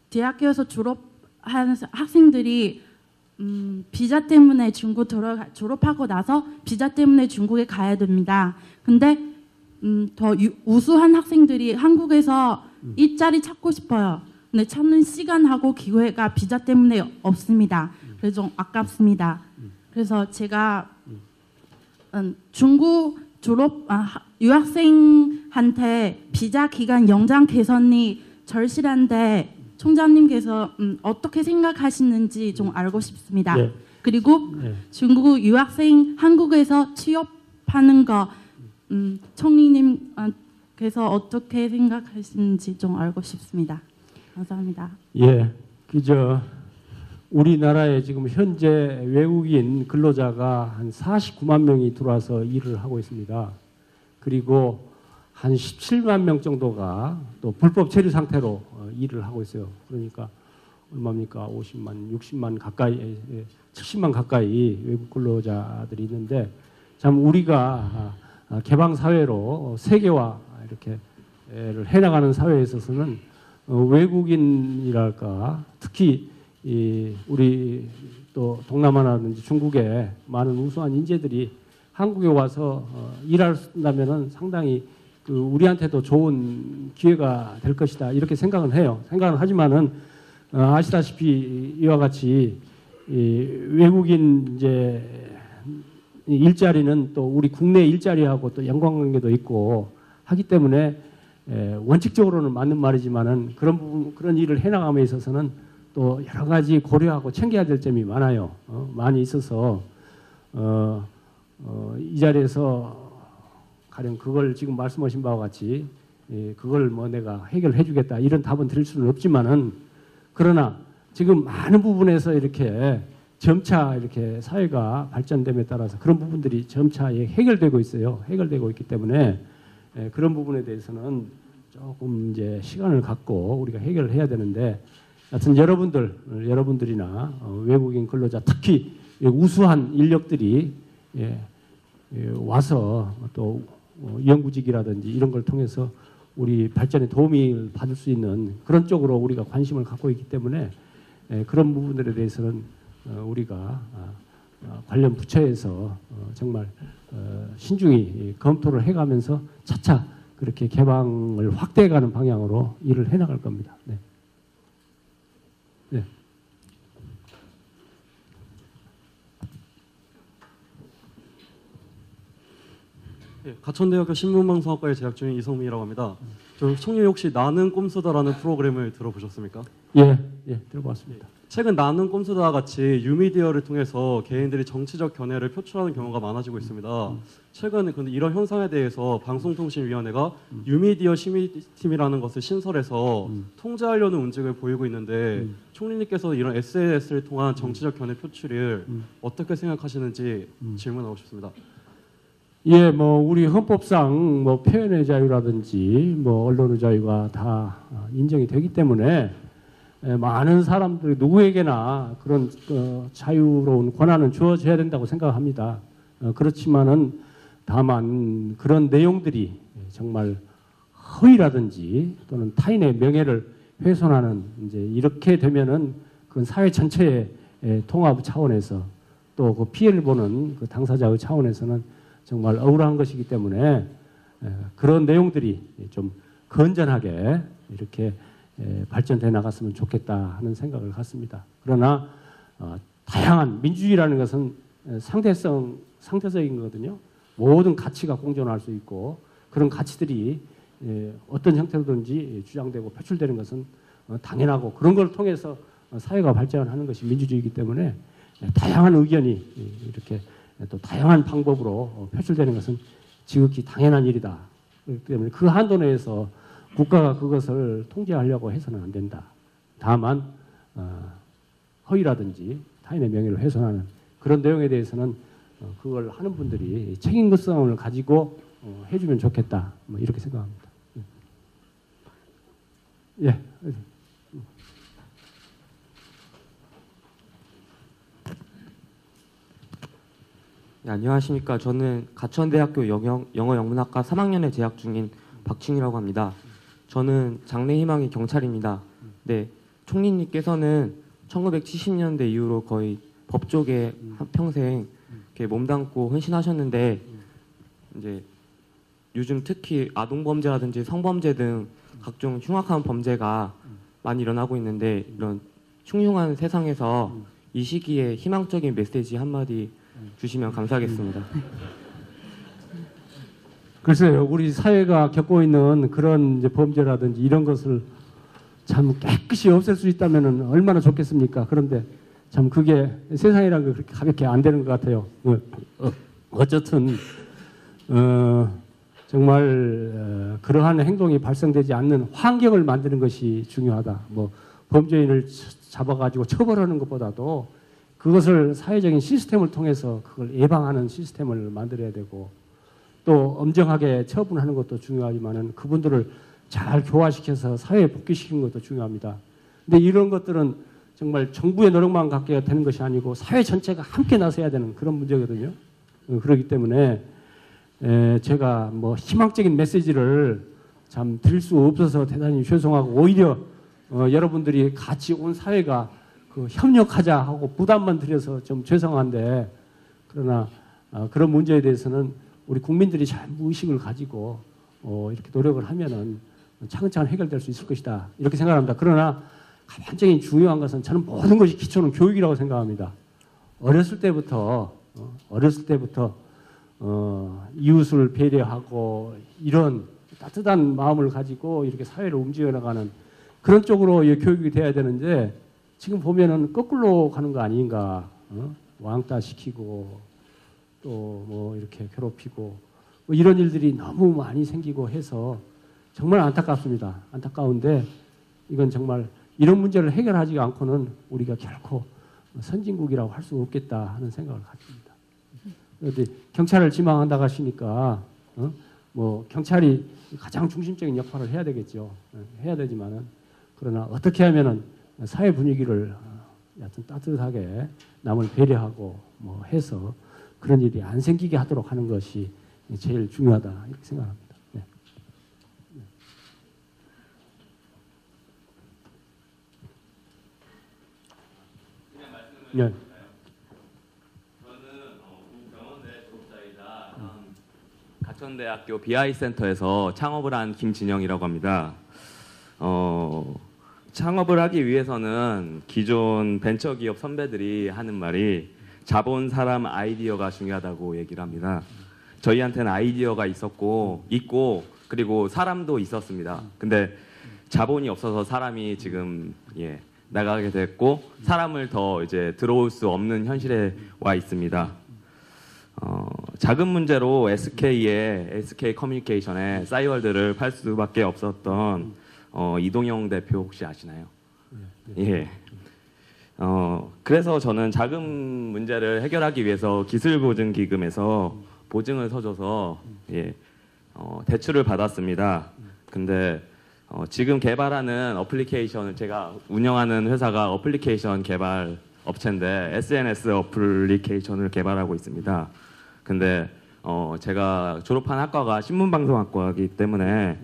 대학교에서 졸업한 학생들이 비자 때문에 중국 졸업하고 나서 비자 때문에 중국에 가야 됩니다. 근데 더 우수한 학생들이 한국에서 일자리 찾고 싶어요. 근데 찾는 시간하고 기회가 비자 때문에 없습니다. 그래서 좀 아깝습니다. 그래서 제가 중국 유학생한테 비자 기간 연장 개선이 절실한데 총장님께서 어떻게 생각하시는지 좀 알고 싶습니다. 네. 그리고 네. 중국 유학생 한국에서 취업하는 거 총리님께서 어떻게 생각하시는지 좀 알고 싶습니다. 감사합니다. 예, 우리나라에 지금 현재 외국인 근로자가 한 49만 명이 들어와서 일을 하고 있습니다. 그리고 한 17만 명 정도가 또 불법 체류 상태로 일을 하고 있어요. 그러니까 얼마입니까? 50만, 60만 가까이, 70만 가까이 외국 근로자들이 있는데 참 우리가 개방 사회로 세계화 이렇게 해나가는 사회에 있어서는 외국인이랄까 특히 우리 또 동남아라든지 중국에 많은 우수한 인재들이 한국에 와서 일한다면은 상당히 우리한테도 좋은 기회가 될 것이다 이렇게 생각은 해요. 생각은 하지만은 아시다시피 이와 같이 외국인 일자리는 또 우리 국내 일자리하고 또 연관관계도 있고 하기 때문에 원칙적으로는 맞는 말이지만은 그런 일을 해나감에 있어서는 또 여러 가지 고려하고 챙겨야 될 점이 많아요. 많이 있어서 이 자리에서 가령 그걸 지금 말씀하신 바와 같이 그걸 뭐 내가 해결해 주겠다 이런 답은 드릴 수는 없지만은 그러나 지금 많은 부분에서 이렇게 점차 이렇게 사회가 발전됨에 따라서 그런 부분들이 점차 해결되고 있어요. 해결되고 있기 때문에 그런 부분에 대해서는 조금 시간을 갖고 우리가 해결을 해야 되는데 하여튼 여러분들이나 외국인 근로자 특히 우수한 인력들이 와서 또 연구직이라든지 이런 걸 통해서 우리 발전에 도움을 받을 수 있는 그런 쪽으로 우리가 관심을 갖고 있기 때문에 그런 부분들에 대해서는 우리가 관련 부처에서 정말 신중히 검토를 해가면서 차차 그렇게 개방을 확대해가는 방향으로 일을 해나갈 겁니다. 네. 예, 가천대학교 신문방송학과에 재학 중인 이성민이라고 합니다. 저 총리 혹시 나는 꼼수다라는 프로그램을 들어보셨습니까? 예, 들어봤습니다. 최근 나는 꼼수다와 같이 뉴미디어를 통해서 개인들이 정치적 견해를 표출하는 경우가 많아지고 있습니다. 최근 근데 이런 현상에 대해서 방송통신위원회가 뉴미디어 심의팀이라는 것을 신설해서 통제하려는 움직임을 보이고 있는데 총리님께서 이런 SNS를 통한 정치적 견해 표출을 어떻게 생각하시는지 질문하고 싶습니다. 예, 뭐 우리 헌법상 뭐 표현의 자유라든지 뭐 언론의 자유가 다 인정이 되기 때문에 많은 사람들이 누구에게나 그런 자유로운 권한은 주어져야 된다고 생각합니다. 그렇지만은 다만 그런 내용들이 정말 허위라든지 또는 타인의 명예를 훼손하는 이제 이렇게 되면은 그건 사회 전체의 통합 차원에서 또 그 피해를 보는 그 당사자의 차원에서는 정말 억울한 것이기 때문에 그런 내용들이 좀 건전하게 이렇게 발전돼 나갔으면 좋겠다 하는 생각을 갖습니다. 그러나 다양한 민주주의라는 것은 상대적인 거거든요. 모든 가치가 공존할 수 있고 그런 가치들이 어떤 형태로든지 주장되고 표출되는 것은 당연하고 그런 걸 통해서 사회가 발전하는 것이 민주주의이기 때문에 다양한 의견이 이렇게 또 다양한 방법으로 표출되는 것은 지극히 당연한 일이다. 그렇기 때문에 그 한도 내에서 국가가 그것을 통제하려고 해서는 안 된다. 다만 허위라든지 타인의 명예를 훼손하는 그런 내용에 대해서는 그걸 하는 분들이 책임성을 가지고 해주면 좋겠다. 뭐 이렇게 생각합니다. 예. 네, 안녕하십니까. 저는 가천대학교 영어영문학과 3학년에 재학 중인 박충이라고 합니다. 저는 장래희망이 경찰입니다. 네, 총리님께서는 1970년대 이후로 거의 법 쪽에 평생 이렇게 몸담고 헌신하셨는데 이제 요즘 특히 아동범죄라든지 성범죄 등 각종 흉악한 범죄가 많이 일어나고 있는데 이런 흉흉한 세상에서 이 시기에 희망적인 메시지 한마디 주시면 감사하겠습니다. 글쎄요, 우리 사회가 겪고 있는 그런 이제 범죄라든지 이런 것을 참 깨끗이 없앨 수 있다면 얼마나 좋겠습니까? 그런데 참 그게 세상이라는 게 그렇게 가볍게 안 되는 것 같아요. 어쨌든 정말 그러한 행동이 발생되지 않는 환경을 만드는 것이 중요하다. 뭐 범죄인을 잡아가지고 처벌하는 것보다도 그것을 사회적인 시스템을 통해서 그걸 예방하는 시스템을 만들어야 되고 또 엄정하게 처분하는 것도 중요하지만은 그분들을 잘 교화시켜서 사회에 복귀시키는 것도 중요합니다. 근데 이런 것들은 정말 정부의 노력만 갖게 되는 것이 아니고 사회 전체가 함께 나서야 되는 그런 문제거든요. 그렇기 때문에 제가 뭐 희망적인 메시지를 참 드릴 수 없어서 대단히 죄송하고 오히려 여러분들이 같이 온 사회가 그 협력하자 하고 부담만 드려서 좀 죄송한데 그러나 그런 문제에 대해서는 우리 국민들이 잘 의식을 가지고 이렇게 노력을 하면은 차근차근 해결될 수 있을 것이다 이렇게 생각합니다. 그러나 가장 중요한 것은 저는 모든 것이 기초는 교육이라고 생각합니다. 어렸을 때부터 이웃을 배려하고 이런 따뜻한 마음을 가지고 이렇게 사회를 움직여 나가는 그런 쪽으로 교육이 돼야 되는데 지금 보면은 거꾸로 가는 거 아닌가? 왕따 시키고 또 뭐 이렇게 괴롭히고 뭐 이런 일들이 너무 많이 생기고 해서 정말 안타깝습니다. 안타까운데 이건 정말 이런 문제를 해결하지 않고는 우리가 결코 선진국이라고 할 수 없겠다 하는 생각을 가집니다. 그런데 경찰을 지망한다고 하시니까 뭐 경찰이 가장 중심적인 역할을 해야 되겠죠. 해야 되지만은 그러나 어떻게 하면은 사회 분위기를 여튼 따뜻하게 남을 배려하고 뭐 해서 그런 일이 안 생기게 하도록 하는 것이 제일 중요하다 이렇게 생각합니다. 네. 네. 가천대학교 BI센터에서 창업을 한 김진영이라고 합니다. 창업을 하기 위해서는 기존 벤처기업 선배들이 하는 말이 자본, 사람, 아이디어가 중요하다고 얘기를 합니다. 저희한테는 아이디어가 있고 그리고 사람도 있었습니다. 근데 자본이 없어서 사람이 지금 나가게 됐고 사람을 더 이제 들어올 수 없는 현실에 와 있습니다. 작은 문제로 SK 커뮤니케이션에 싸이월드를 팔 수밖에 없었던 이동영 대표 혹시 아시나요? 예. 그래서 저는 작은 문제를 해결하기 위해서 기술보증기금에서 보증을 서줘서 대출을 받았습니다. 근데 지금 개발하는 어플리케이션을 제가 운영하는 회사가 어플리케이션 개발 업체인데 SNS 어플리케이션을 개발하고 있습니다. 근데 제가 졸업한 학과가 신문방송학과이기 때문에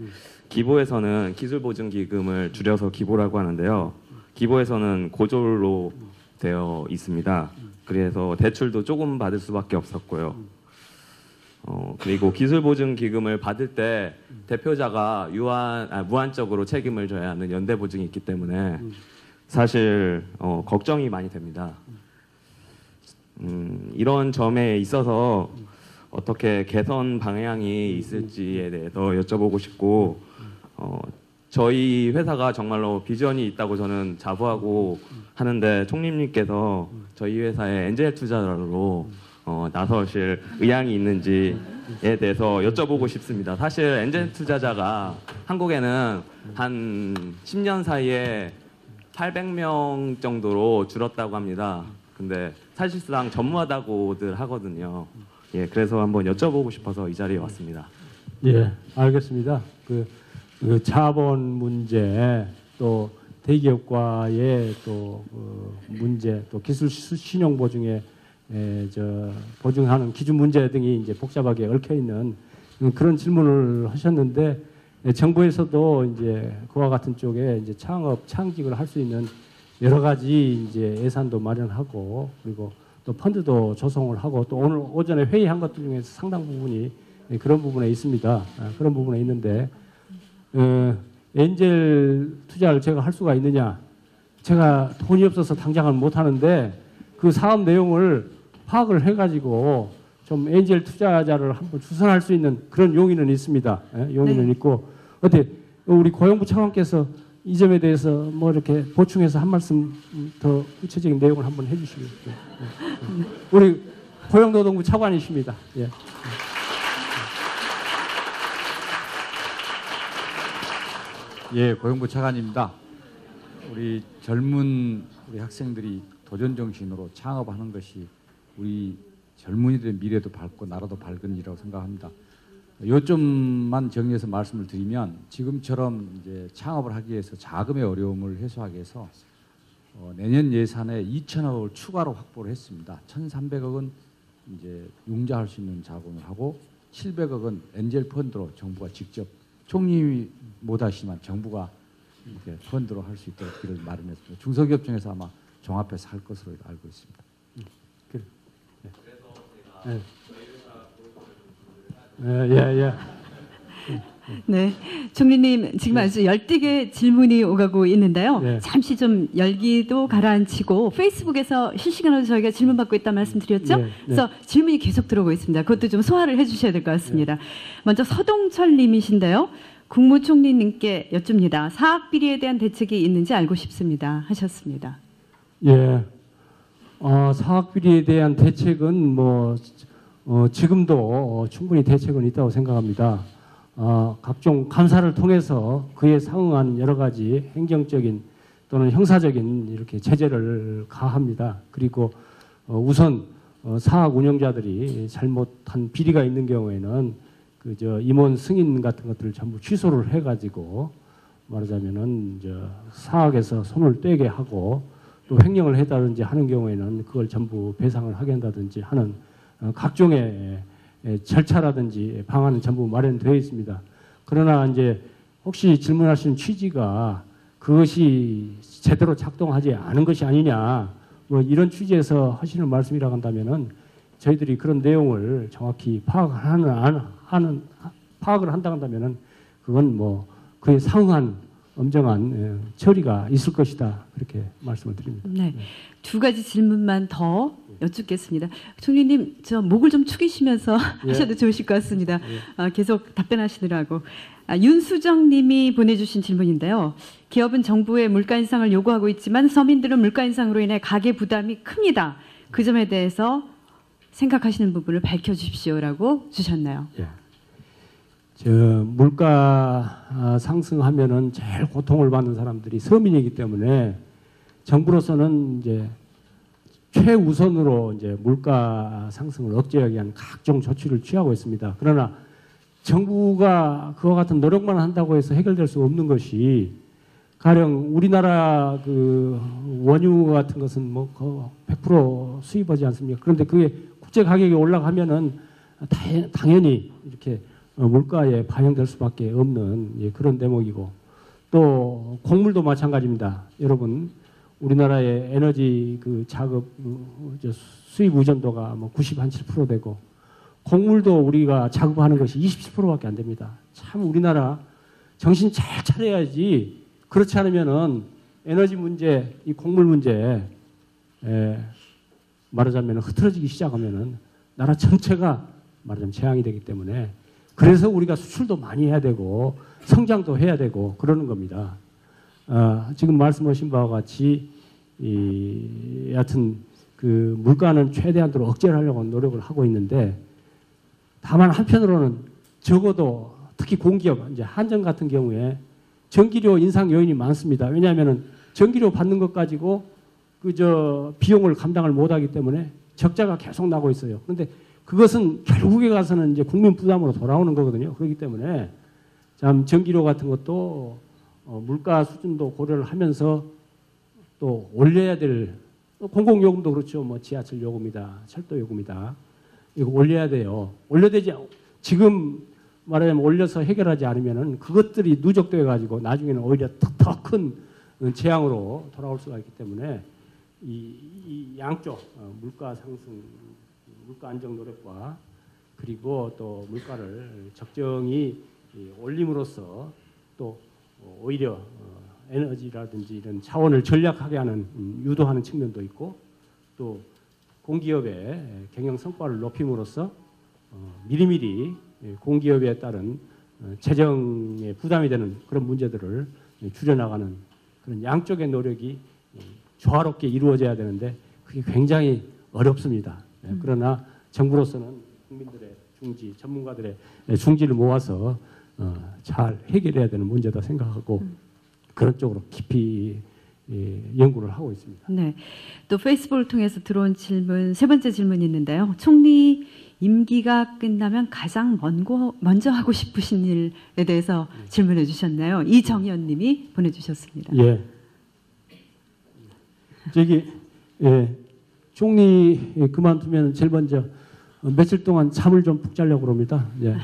기보에서는 기술보증기금을 줄여서 기보라고 하는데요. 기보에서는 고졸로 되어 있습니다. 그래서 대출도 조금 받을 수밖에 없었고요. 그리고 기술보증기금을 받을 때 대표자가 무한적으로 책임을 져야 하는 연대보증이 있기 때문에 사실 걱정이 많이 됩니다. 이런 점에 있어서 어떻게 개선 방향이 있을지에 대해서 여쭤보고 싶고 저희 회사가 정말로 비전이 있다고 저는 자부하고 하는데 총리님께서 저희 회사에 엔젤 투자자로 나서실 의향이 있는지에 대해서 여쭤보고 싶습니다. 사실 엔젤 투자자가 한국에는 한 10년 사이에 800명 정도로 줄었다고 합니다. 근데 사실상 전무하다고들 하거든요. 그래서 한번 여쭤보고 싶어서 이 자리에 왔습니다. 예, 알겠습니다. 그 자본 문제, 또 대기업과의 또 문제, 또 기술 신용 보증에 보증하는 기준 문제 등이 이제 복잡하게 얽혀 있는 그런 질문을 하셨는데, 정부에서도 이제 그와 같은 쪽에 이제 창직을 할 수 있는 여러 가지 이제 예산도 마련하고, 그리고 또 펀드도 조성을 하고, 또 오늘 오전에 회의한 것들 중에서 상당 부분이 그런 부분에 있습니다. 그런 부분에 있는데, 엔젤 투자를 제가 할 수가 있느냐? 제가 돈이 없어서 당장은 못 하는데 그 사업 내용을 파악을 해가지고 좀 엔젤 투자자를 한번 추선할 수 있는 그런 용의는 있습니다. 용의는 있고, 어때 우리 고용부 차관께서 이 점에 대해서 뭐 이렇게 보충해서 한 말씀 더 구체적인 내용을 한번 해주시겠어요? 우리 고용노동부 차관이십니다. 예. 예, 고용부 차관입니다. 우리 젊은 우리 학생들이 도전 정신으로 창업하는 것이 우리 젊은이들의 미래도 밝고 나라도 밝은 일이라고 생각합니다. 요점만 정리해서 말씀을 드리면, 지금처럼 이제 창업을 하기 위해서 자금의 어려움을 해소하기 위해서 내년 예산에 2천억을 추가로 확보를 했습니다. 1,300억은 이제 융자할 수 있는 자금을 하고 700억은 엔젤 펀드로 정부가 직접, 총리님이 못하시지만 정부가 이렇게 펀드로 할 수 있도록 길을 마련했습니다. 중소기업청에서 아마 종합해서 할 것으로 알고 있습니다. 그래. 예. 네, 총리님 지금 아주 열띠게 질문이 오가고 있는데요. 잠시 좀 열기도 가라앉히고 페이스북에서 실시간으로 저희가 질문 받고 있다는 말씀드렸죠. 그래서 질문이 계속 들어오고 있습니다. 그것도 좀 소화를 해주셔야 될 것 같습니다. 먼저 서동철님이신데요. 국무총리님께 여쭙니다. 사학 비리에 대한 대책이 있는지 알고 싶습니다. 하셨습니다. 예, 사학 비리에 대한 대책은 뭐 지금도 충분히 대책은 있다고 생각합니다. 각종 감사를 통해서 그에 상응한 여러 가지 행정적인 또는 형사적인 이렇게 제재를 가합니다. 그리고 우선 사학 운영자들이 잘못한 비리가 있는 경우에는 임원 승인 같은 것들을 전부 취소를 해가지고 말하자면은 사학에서 손을 떼게 하고, 또 횡령을 했다든지 하는 경우에는 그걸 전부 배상을 하게 한다든지 하는 각종의 절차라든지 방안은 전부 마련되어 있습니다. 그러나 이제 혹시 질문하신 취지가 그것이 제대로 작동하지 않은 것이 아니냐, 뭐 이런 취지에서 하시는 말씀이라고 한다면은 저희들이 그런 내용을 정확히 파악을 한다고 한다면은 그건 뭐 그에 상응한 엄정한 처리가 있을 것이다. 그렇게 말씀을 드립니다. 네. 두 가지 질문만 더 여쭙겠습니다. 총리님, 저 목을 좀 축이시면서 하셔도 좋으실 것 같습니다. 계속 답변하시느라고. 윤수정 님이 보내주신 질문인데요. 기업은 정부의 물가 인상을 요구하고 있지만 서민들은 물가 인상으로 인해 가계 부담이 큽니다. 그 점에 대해서 생각하시는 부분을 밝혀주십시오라고 주셨나요? 예. 저 물가 상승하면은 제일 고통을 받는 사람들이 서민이기 때문에 정부로서는 이제 최우선으로 이제 물가 상승을 억제하기 위한 각종 조치를 취하고 있습니다. 그러나 정부가 그와 같은 노력만 한다고 해서 해결될 수 없는 것이 가령 우리나라 그 원유 같은 것은 뭐 100% 수입하지 않습니까? 그런데 그게 국제 가격이 올라가면은 당연히 이렇게 물가에 반영될 수밖에 없는 그런 대목이고 또 곡물도 마찬가지입니다. 여러분 우리나라의 에너지 그 자급 수입 의존도가 뭐 97% 되고 곡물도 우리가 자급하는 것이 27%밖에 안 됩니다. 참 우리나라 정신 잘 차려야지. 그렇지 않으면은 에너지 문제, 이 곡물 문제 말하자면 흐트러지기 시작하면은 나라 전체가 말하자면 재앙이 되기 때문에 그래서 우리가 수출도 많이 해야 되고 성장도 해야 되고 그러는 겁니다. 지금 말씀하신 바와 같이 여하튼 그 물가는 최대한으로 억제를 하려고 노력을 하고 있는데 다만 한편으로는 적어도 특히 공기업 이제 한전 같은 경우에 전기료 인상 요인이 많습니다. 왜냐하면은 전기료 받는 것 가지고 그저 비용을 감당을 못하기 때문에 적자가 계속 나고 있어요. 그런데 그것은 결국에 가서는 이제 국민 부담으로 돌아오는 거거든요. 그렇기 때문에 참 전기료 같은 것도 물가 수준도 고려를 하면서 또 올려야 될 공공요금도 그렇죠. 뭐 지하철 요금이다, 철도 요금이다. 이거 올려야 돼요. 올려야되지 지금 말하자면 올려서 해결하지 않으면은 그것들이 누적돼 가지고 나중에는 오히려 더 큰 재앙으로 돌아올 수가 있기 때문에 이 양쪽 물가 상승, 물가 안정 노력과 그리고 또 물가를 적정히 올림으로써 또 오히려 에너지라든지 이런 차원을 전략하게 하는 유도하는 측면도 있고 또 공기업의 경영 성과를 높임으로써 미리미리 공기업에 따른 재정에 부담이 되는 그런 문제들을 줄여나가는 그런 양쪽의 노력이 조화롭게 이루어져야 되는데 그게 굉장히 어렵습니다. 그러나 정부로서는 국민들의 중지, 전문가들의 중지를 모아서 잘 해결해야 되는 문제다 생각하고 그런 쪽으로 깊이 연구를 하고 있습니다. 네, 또 페이스북을 통해서 들어온 질문 세 번째 질문이 있는데요. 총리 임기가 끝나면 가장 먼저 하고 싶으신 일에 대해서 질문해 주셨나요? 이정현 님이 보내주셨습니다. 예. 총리 그만두면 제일 먼저 며칠 동안 잠을 좀 푹 자려고 그럽니다. 예.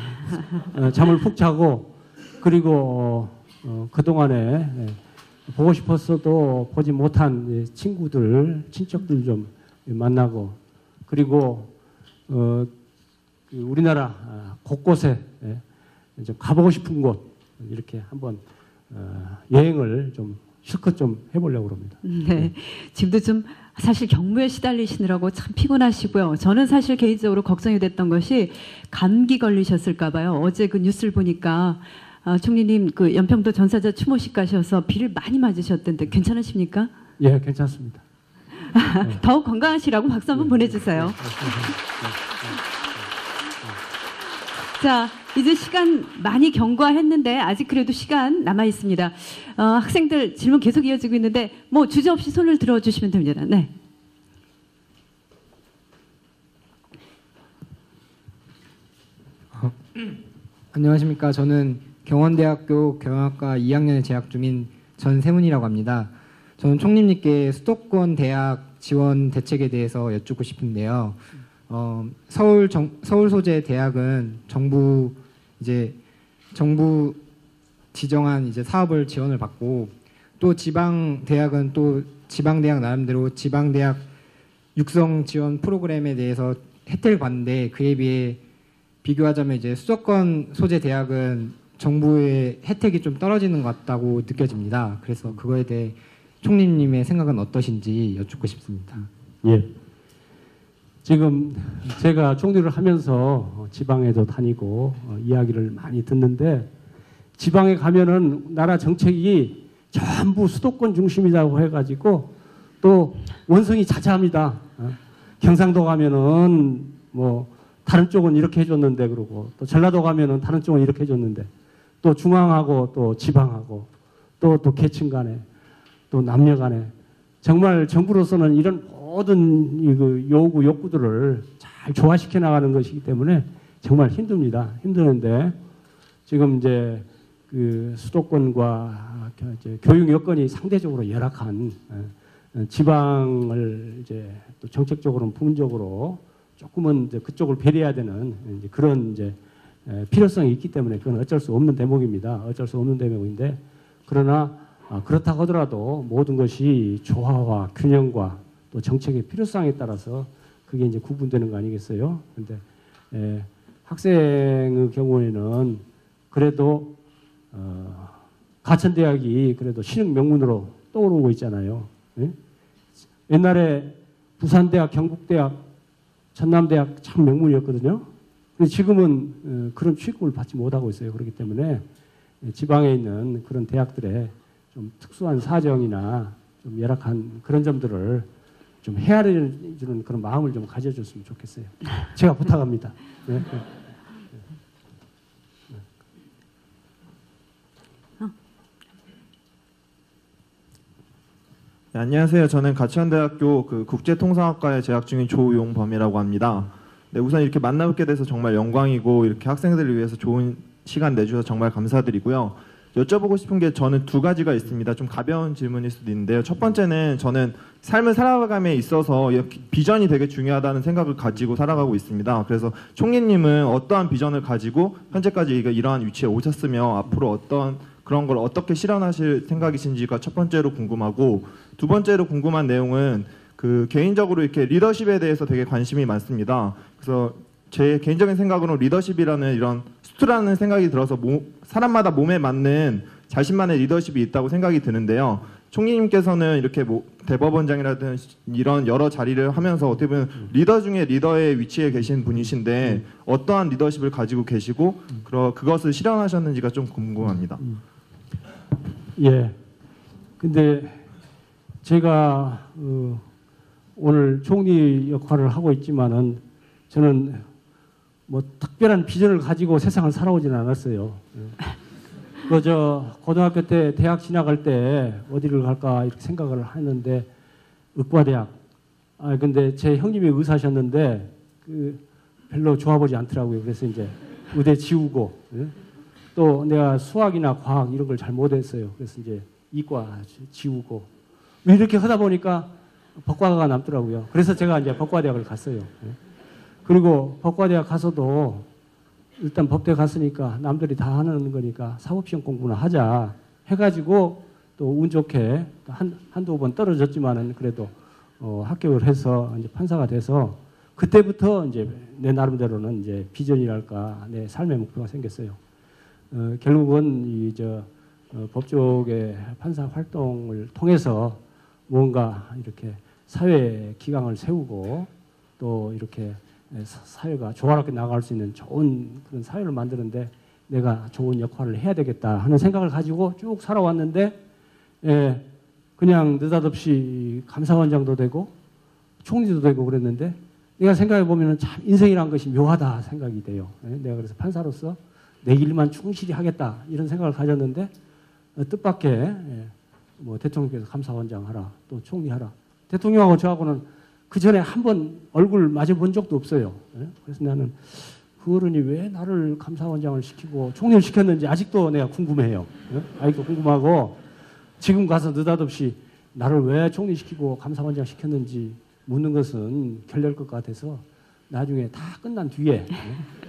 잠을 푹 자고 그리고 그동안에 보고 싶었어도 보지 못한 친구들, 친척들 좀 만나고 그리고 우리나라 곳곳에 좀 가보고 싶은 곳 이렇게 한번 여행을 좀 실컷 좀 해보려고 합니다. 네, 지금도 좀 사실 경무에 시달리시느라고 참 피곤하시고요. 저는 사실 개인적으로 걱정이 됐던 것이 감기 걸리셨을까 봐요. 어제 그 뉴스를 보니까 총리님 그 연평도 전사자 추모식 가셔서 비를 많이 맞으셨던데 괜찮으십니까? 예, 괜찮습니다. 더 건강하시라고 박수 한번 보내주세요. 자, 이제 시간 많이 경과했는데 아직 그래도 시간 남아 있습니다. 학생들 질문 계속 이어지고 있는데 뭐 주저 없이 손을 들어주시면 됩니다. 네. 안녕하십니까. 저는 경원대학교 경영학과 2학년에 재학 중인 전세문이라고 합니다. 저는 총리님께 수도권 대학 지원 대책에 대해서 여쭙고 싶은데요. 서울 소재 대학은 정부 지정한 사업을 지원을 받고 또 지방 대학은 또 지방 대학 나름대로 지방 대학 육성 지원 프로그램에 대해서 혜택을 받는데 그에 비해 비교하자면 수도권 소재 대학은 정부의 혜택이 좀 떨어지는 것 같다고 느껴집니다. 그래서 그거에 대해 총리님의 생각은 어떠신지 여쭙고 싶습니다. 예. 지금 제가 총리를 하면서 지방에도 다니고 이야기를 많이 듣는데 지방에 가면은 나라 정책이 전부 수도권 중심이라고 해가지고 또 원성이 자자합니다. 경상도 가면은 뭐 다른 쪽은 이렇게 해줬는데 그러고 또 전라도 가면은 다른 쪽은 이렇게 해줬는데 또 중앙하고 또 지방하고 또 계층 간에 또 남녀 간에 정말 정부로서는 이런 모든 그 요구 욕구들을 잘 조화시켜 나가는 것이기 때문에 정말 힘듭니다. 힘드는데 지금 이제 그 수도권과 이제 교육 여건이 상대적으로 열악한 지방을 이제 또 정책적으로는 부분적으로 조금은 이제 그쪽을 배려해야 되는 이제 그런 이제 필요성이 있기 때문에 그건 어쩔 수 없는 대목입니다. 어쩔 수 없는 대목인데 그러나 그렇다고 하더라도 모든 것이 조화와 균형과 또 정책의 필요성에 따라서 그게 이제 구분되는 거 아니겠어요? 근데 학생의 경우에는 그래도 가천대학이 그래도 신흥 명문으로 떠오르고 있잖아요. 예? 옛날에 부산대학, 경북대학, 전남대학 참 명문이었거든요. 근데 지금은 그런 취급을 받지 못하고 있어요. 그렇기 때문에 지방에 있는 그런 대학들의 좀 특수한 사정이나 좀 열악한 그런 점들을 좀 헤아려주는 그런 마음을 좀 가져줬으면 좋겠어요. 제가 부탁합니다. 네. 네, 안녕하세요. 저는 가천대학교 국제통상학과에 재학 중인 조용범이라고 합니다. 네, 우선 이렇게 만나뵙게 돼서 정말 영광이고 이렇게 학생들을 위해서 좋은 시간 내주셔서 정말 감사드리고요. 여쭤보고 싶은 게 저는 두 가지가 있습니다. 좀 가벼운 질문일 수도 있는데요. 첫 번째는 저는 삶을 살아감에 있어서 비전이 되게 중요하다는 생각을 가지고 살아가고 있습니다. 그래서 총리님은 어떠한 비전을 가지고 현재까지 이러한 위치에 오셨으며 앞으로 어떤 그런 걸 어떻게 실현하실 생각이신지가 첫 번째로 궁금하고 두 번째로 궁금한 내용은 개인적으로 이렇게 리더십에 대해서 되게 관심이 많습니다. 그래서 제 개인적인 생각으로 리더십이라는 이런 수트라는 생각이 들어서 사람마다 몸에 맞는 자신만의 리더십이 있다고 생각이 드는데요. 총리님께서는 이렇게 대법원장이라든지 이런 여러 자리를 하면서 어떻게 보면 리더 중에 리더의 위치에 계신 분이신데 어떠한 리더십을 가지고 계시고 그것을 실현하셨는지가 좀 궁금합니다. 예. 근데 제가 오늘 총리 역할을 하고 있지만은 저는 뭐 특별한 비전을 가지고 세상을 살아오지는 않았어요. 고등학교 때 대학 진학할 때 어디를 갈까 이렇게 생각을 했는데 의과대학. 근데 제 형님이 의사셨는데 별로 좋아 보지 않더라고요. 그래서 이제 의대 지우고 또 내가 수학이나 과학 이런 걸 잘 못했어요. 그래서 이제 이과 지우고 이렇게 하다 보니까 법과가 남더라고요. 그래서 제가 이제 법과대학을 갔어요. 그리고 법과대학 가서도 일단 법대 갔으니까 남들이 다 하는 거니까 사법시험 공부나 하자 해가지고 또 운 좋게 한두 번 떨어졌지만은 그래도 합격을 해서 이제 판사가 돼서 그때부터 이제 내 나름대로는 이제 비전이랄까 내 삶의 목표가 생겼어요. 결국은 법조계 판사 활동을 통해서 뭔가 이렇게 사회 기강을 세우고 또 이렇게 사회가 조화롭게 나갈 수 있는 좋은 그런 사회를 만드는데 내가 좋은 역할을 해야 되겠다 하는 생각을 가지고 쭉 살아왔는데 그냥 느닷없이 감사원장도 되고 총리도 되고 그랬는데 내가 생각해 보면 참 인생이란 것이 묘하다 생각이 돼요. 내가 그래서 판사로서 내 일만 충실히 하겠다 이런 생각을 가졌는데 뜻밖의 뭐 대통령께서 감사원장 하라 또 총리 하라. 대통령하고 저하고는 그 전에 한 번 얼굴 마주 본 적도 없어요. 그래서 나는 그 어른이 왜 나를 감사원장을 시키고 총리를 시켰는지 아직도 내가 궁금해요. 아직도 궁금하고 지금 가서 느닷없이 나를 왜 총리 시키고 감사원장 시켰는지 묻는 것은 결례일 것 같아서 나중에 다 끝난 뒤에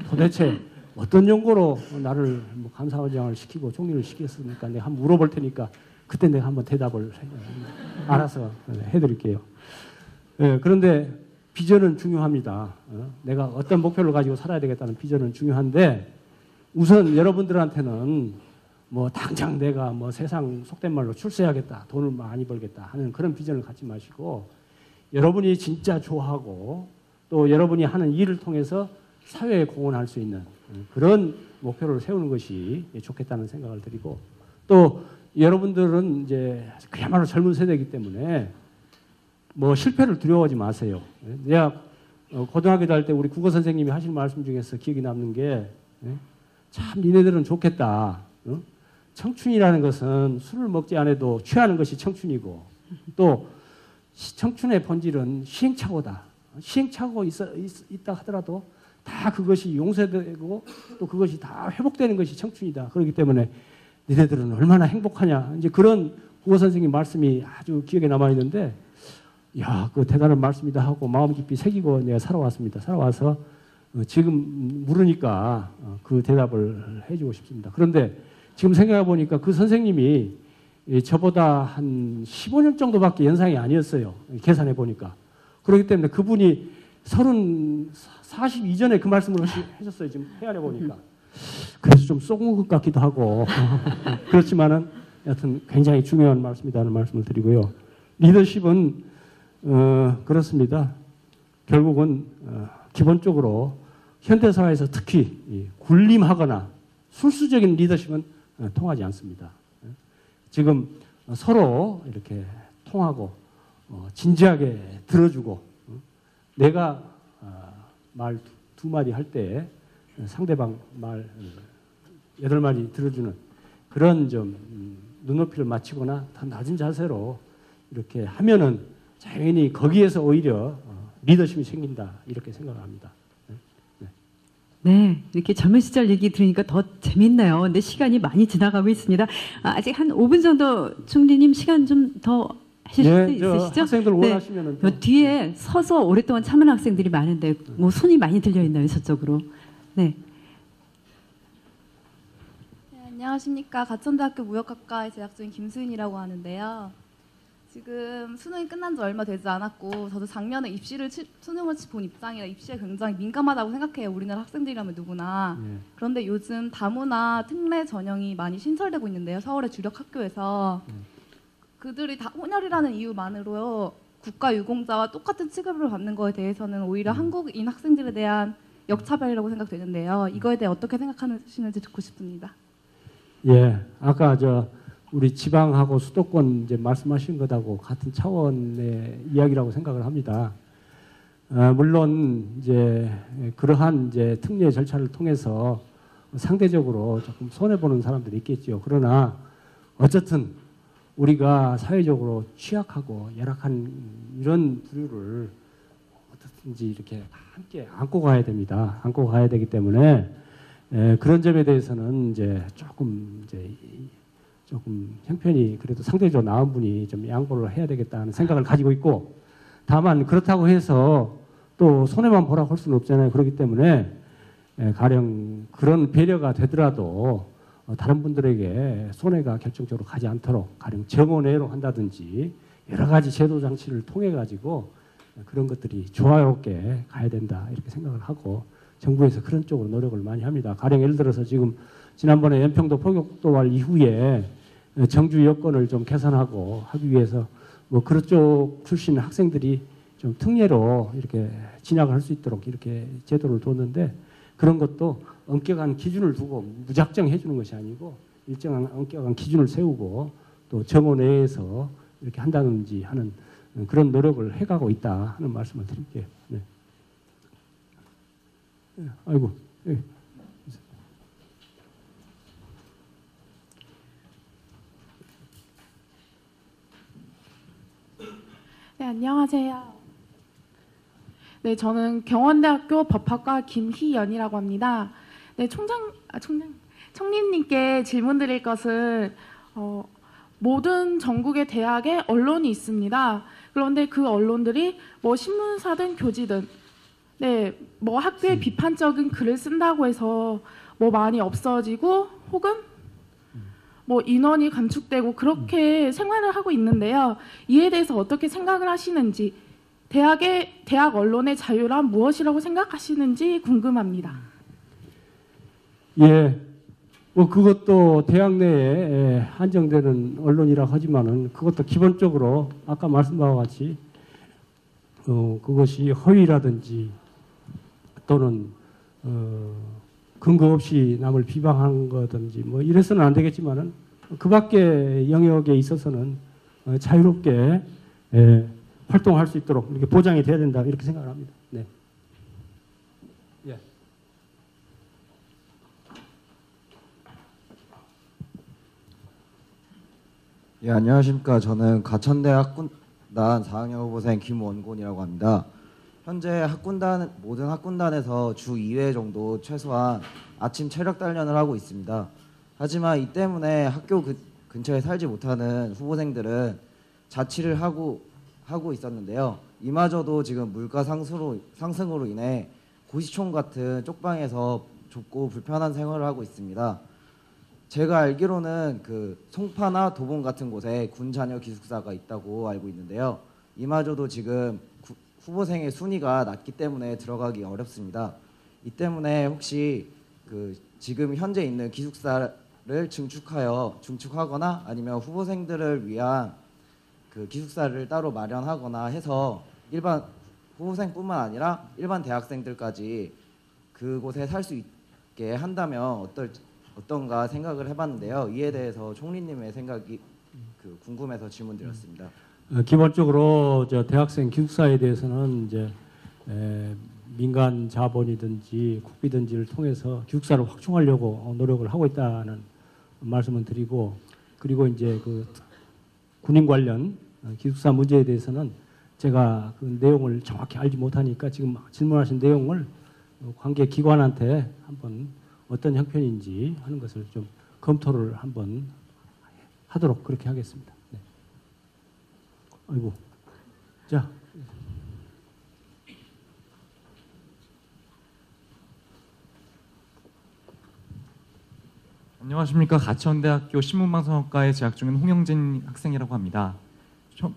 도대체 어떤 연고로 나를 뭐 감사원장을 시키고 총리를 시켰습니까? 내가 한번 물어볼 테니까 그때 내가 한번 대답을 알아서 해드릴게요. 그런데 비전은 중요합니다. 내가 어떤 목표를 가지고 살아야 되겠다는 비전은 중요한데 우선 여러분들한테는 뭐 당장 내가 뭐 세상 속된 말로 출세하겠다, 돈을 많이 벌겠다 하는 그런 비전을 갖지 마시고 여러분이 진짜 좋아하고 또 여러분이 하는 일을 통해서 사회에 공헌할 수 있는 그런 목표를 세우는 것이 좋겠다는 생각을 드리고 또 여러분들은 이제 그야말로 젊은 세대이기 때문에 뭐 실패를 두려워하지 마세요. 내가 고등학교 다닐 때 우리 국어 선생님이 하신 말씀 중에서 기억이 남는 게 참 니네들은 좋겠다. 청춘이라는 것은 술을 먹지 않아도 취하는 것이 청춘이고 또 청춘의 본질은 시행착오다. 시행착오 있다 하더라도 다 그것이 용서되고 또 그것이 다 회복되는 것이 청춘이다. 그렇기 때문에 니네들은 얼마나 행복하냐. 이제 그런 국어 선생님 말씀이 아주 기억에 남아 있는데 야, 그 대단한 말씀이다 하고 마음 깊이 새기고 내가 살아왔습니다. 살아와서 지금 물으니까 그 대답을 해주고 싶습니다. 그런데 지금 생각해 보니까 그 선생님이 저보다 한 15년 정도밖에 연상이 아니었어요. 계산해 보니까. 그렇기 때문에 그분이 40 이전에 그 말씀을 하셨어요. 지금 헤아려 보니까. 그래서 좀 쏘은 것 같기도 하고 그렇지만은 여하튼 굉장히 중요한 말씀이라는 말씀을 드리고요. 리더십은 그렇습니다. 결국은 기본적으로 현대사회에서 특히 군림하거나 술수적인 리더십은 통하지 않습니다. 지금 서로 이렇게 통하고 진지하게 들어주고 내가 말 두 마디 할 때 상대방 말 8마디 들어주는 그런 좀 눈높이를 맞추거나 더 낮은 자세로 이렇게 하면은 자연히 거기에서 오히려 리더십이 생긴다 이렇게 생각을 합니다. 네, 이렇게 젊은 시절 얘기 들으니까 더 재밌네요. 근데 시간이 많이 지나가고 있습니다. 아직 한 5분 정도 총리님 시간 좀 더 하실 수 있으시죠? 학생들 원하시면은 네, 뒤에 서서 오랫동안 참은 학생들이 많은데 뭐 손이 많이 들려 있나요, 저쪽으로? 네. 네, 안녕하십니까. 가천대학교 무역학과에 재학 중인 김수인이라고 하는데요. 지금 수능이 끝난 지 얼마 되지 않았고 저도 작년에 수능을 본 입장이라 입시에 굉장히 민감하다고 생각해요. 우리나라 학생들이라면 누구나. 그런데 요즘 다문화 특례 전형이 많이 신설되고 있는데요. 서울의 주력 학교에서. 그들이 다 혼혈이라는 이유만으로 국가 유공자와 똑같은 취급을 받는 거에 대해서는 오히려 한국인 학생들에 대한 역차별이라고 생각되는데요. 이거에 대해 어떻게 생각하시는지 듣고 싶습니다. 예, 아까 우리 지방하고 수도권 이제 말씀하신 것하고 같은 차원의 이야기라고 생각을 합니다. 물론 이제 그러한 이제 특례 절차를 통해서 상대적으로 조금 손해 보는 사람들이 있겠죠. 그러나 어쨌든 우리가 사회적으로 취약하고 열악한 이런 부류를 어떻든지 이렇게 함께 안고 가야 됩니다. 안고 가야 되기 때문에 그런 점에 대해서는 이제 조금 형편이 그래도 상대적으로 나은 분이 좀 양보를 해야 되겠다는 생각을 가지고 있고 다만 그렇다고 해서 또 손해만 보라고 할 수는 없잖아요. 그렇기 때문에 가령 그런 배려가 되더라도 다른 분들에게 손해가 결정적으로 가지 않도록 가령 정원외로 한다든지 여러 가지 제도 장치를 통해 가지고 그런 것들이 조화롭게 가야 된다 이렇게 생각을 하고 정부에서 그런 쪽으로 노력을 많이 합니다. 가령 예를 들어서 지금 지난번에 연평도 포격도발 이후에 정주 여건을 좀 개선하고 하기 위해서 뭐 그쪽 출신 학생들이 좀 특례로 이렇게 진학을 할 수 있도록 이렇게 제도를 뒀는데 그런 것도 엄격한 기준을 두고 무작정 해주는 것이 아니고 일정한 엄격한 기준을 세우고 또 정원 내에서 이렇게 한다든지 하는 그런 노력을 해가고 있다 하는 말씀을 드릴게요. 네. 아이고. 네. 네, 안녕하세요. 네, 저는 경원대학교 법학과 김희연이라고 합니다. 네, 총리님께 질문 드릴 것은 모든 전국의 대학에 언론이 있습니다. 그런데 그 언론들이 뭐 신문사든 교지든 네, 뭐 학교에 비판적인 글을 쓴다고 해서 뭐 많이 없어지고 혹은 뭐 인원이 감축되고 그렇게 생활을 하고 있는데요. 이에 대해서 어떻게 생각을 하시는지 대학 언론의 자유란 무엇이라고 생각하시는지 궁금합니다. 예, 뭐 그것도 대학 내에 한정되는 언론이라 하지만은 그것도 기본적으로 아까 말씀 바와 같이 그것이 허위라든지 또는 근거 없이 남을 비방하는 거든지 뭐 이래서는 안 되겠지만은 그 밖의 영역에 있어서는 자유롭게 활동할 수 있도록 이렇게 보장이 돼야 된다 이렇게 생각을 합니다. 네. 예. 예, 안녕하십니까. 저는 가천대학 학군단 4학년 후보생 김원곤이라고 합니다. 현재 모든 학군단에서 주 2회 정도 최소한 아침 체력 단련을 하고 있습니다. 하지만 이 때문에 학교 근처에 살지 못하는 후보생들은 자취를 하고 있었는데요. 이마저도 지금 물가 상승으로 인해 고시촌 같은 쪽방에서 좁고 불편한 생활을 하고 있습니다. 제가 알기로는 그 송파나 도봉 같은 곳에 군 자녀 기숙사가 있다고 알고 있는데요. 이마저도 지금 후보생의 순위가 낮기 때문에 들어가기 어렵습니다. 이 때문에 혹시 그 지금 현재 있는 기숙사를 증축하거나 아니면 후보생들을 위한 그 기숙사를 따로 마련하거나 해서 일반 후보생뿐만 아니라 일반 대학생들까지 그곳에 살 수 있게 한다면 어떤가 생각을 해봤는데요. 이에 대해서 총리님의 생각이 궁금해서 질문드렸습니다. 기본적으로 대학생 기숙사에 대해서는 이제 민간 자본이든지 국비든지를 통해서 기숙사를 확충하려고 노력을 하고 있다는 말씀을 드리고, 그리고 이제 그 군인 관련 기숙사 문제에 대해서는 제가 그 내용을 정확히 알지 못하니까 지금 질문하신 내용을 관계 기관한테 한번 어떤 형편인지 하는 것을 좀 검토를 한번 하도록 그렇게 하겠습니다. 네. 아이고, 자. 안녕하십니까. 가천대학교 신문방송학과에 재학 중인 홍영진 학생이라고 합니다.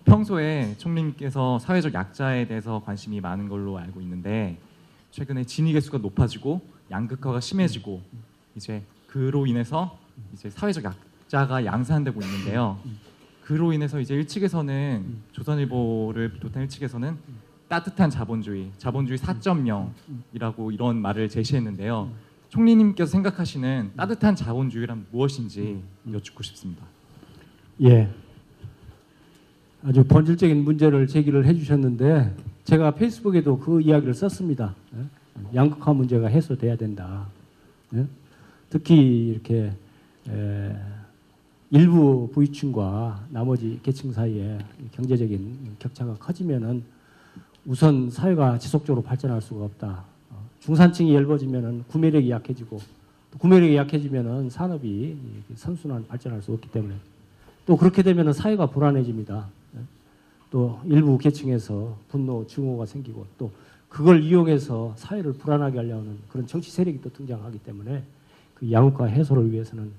평소에 총리님께서 사회적 약자에 대해서 관심이 많은 걸로 알고 있는데 최근에 진위 개수가 높아지고 양극화가 심해지고 이제 그로 인해서 이제 사회적 약자가 양산되고 있는데요. 그로 인해서 이제 일측에서는 조선일보를 비롯한 일측에서는 따뜻한 자본주의 4.0이라고 이런 말을 제시했는데요. 총리님께서 생각하시는 따뜻한 자본주의란 무엇인지 여쭙고 싶습니다. 예, 아주 본질적인 문제를 제기를 해주셨는데 제가 페이스북에도 그 이야기를 썼습니다. 양극화 문제가 해소돼야 된다. 특히 이렇게 일부 부유층과 나머지 계층 사이에 경제적인 격차가 커지면은 우선 사회가 지속적으로 발전할 수가 없다. 중산층이 얇아지면은 구매력이 약해지고, 또 구매력이 약해지면은 산업이 선순환 발전할 수 없기 때문에, 또 그렇게 되면은 사회가 불안해집니다. 또 일부 계층에서 분노, 증오가 생기고, 또 그걸 이용해서 사회를 불안하게 하려는 그런 정치 세력이 또 등장하기 때문에 그 양극화 해소를 위해서는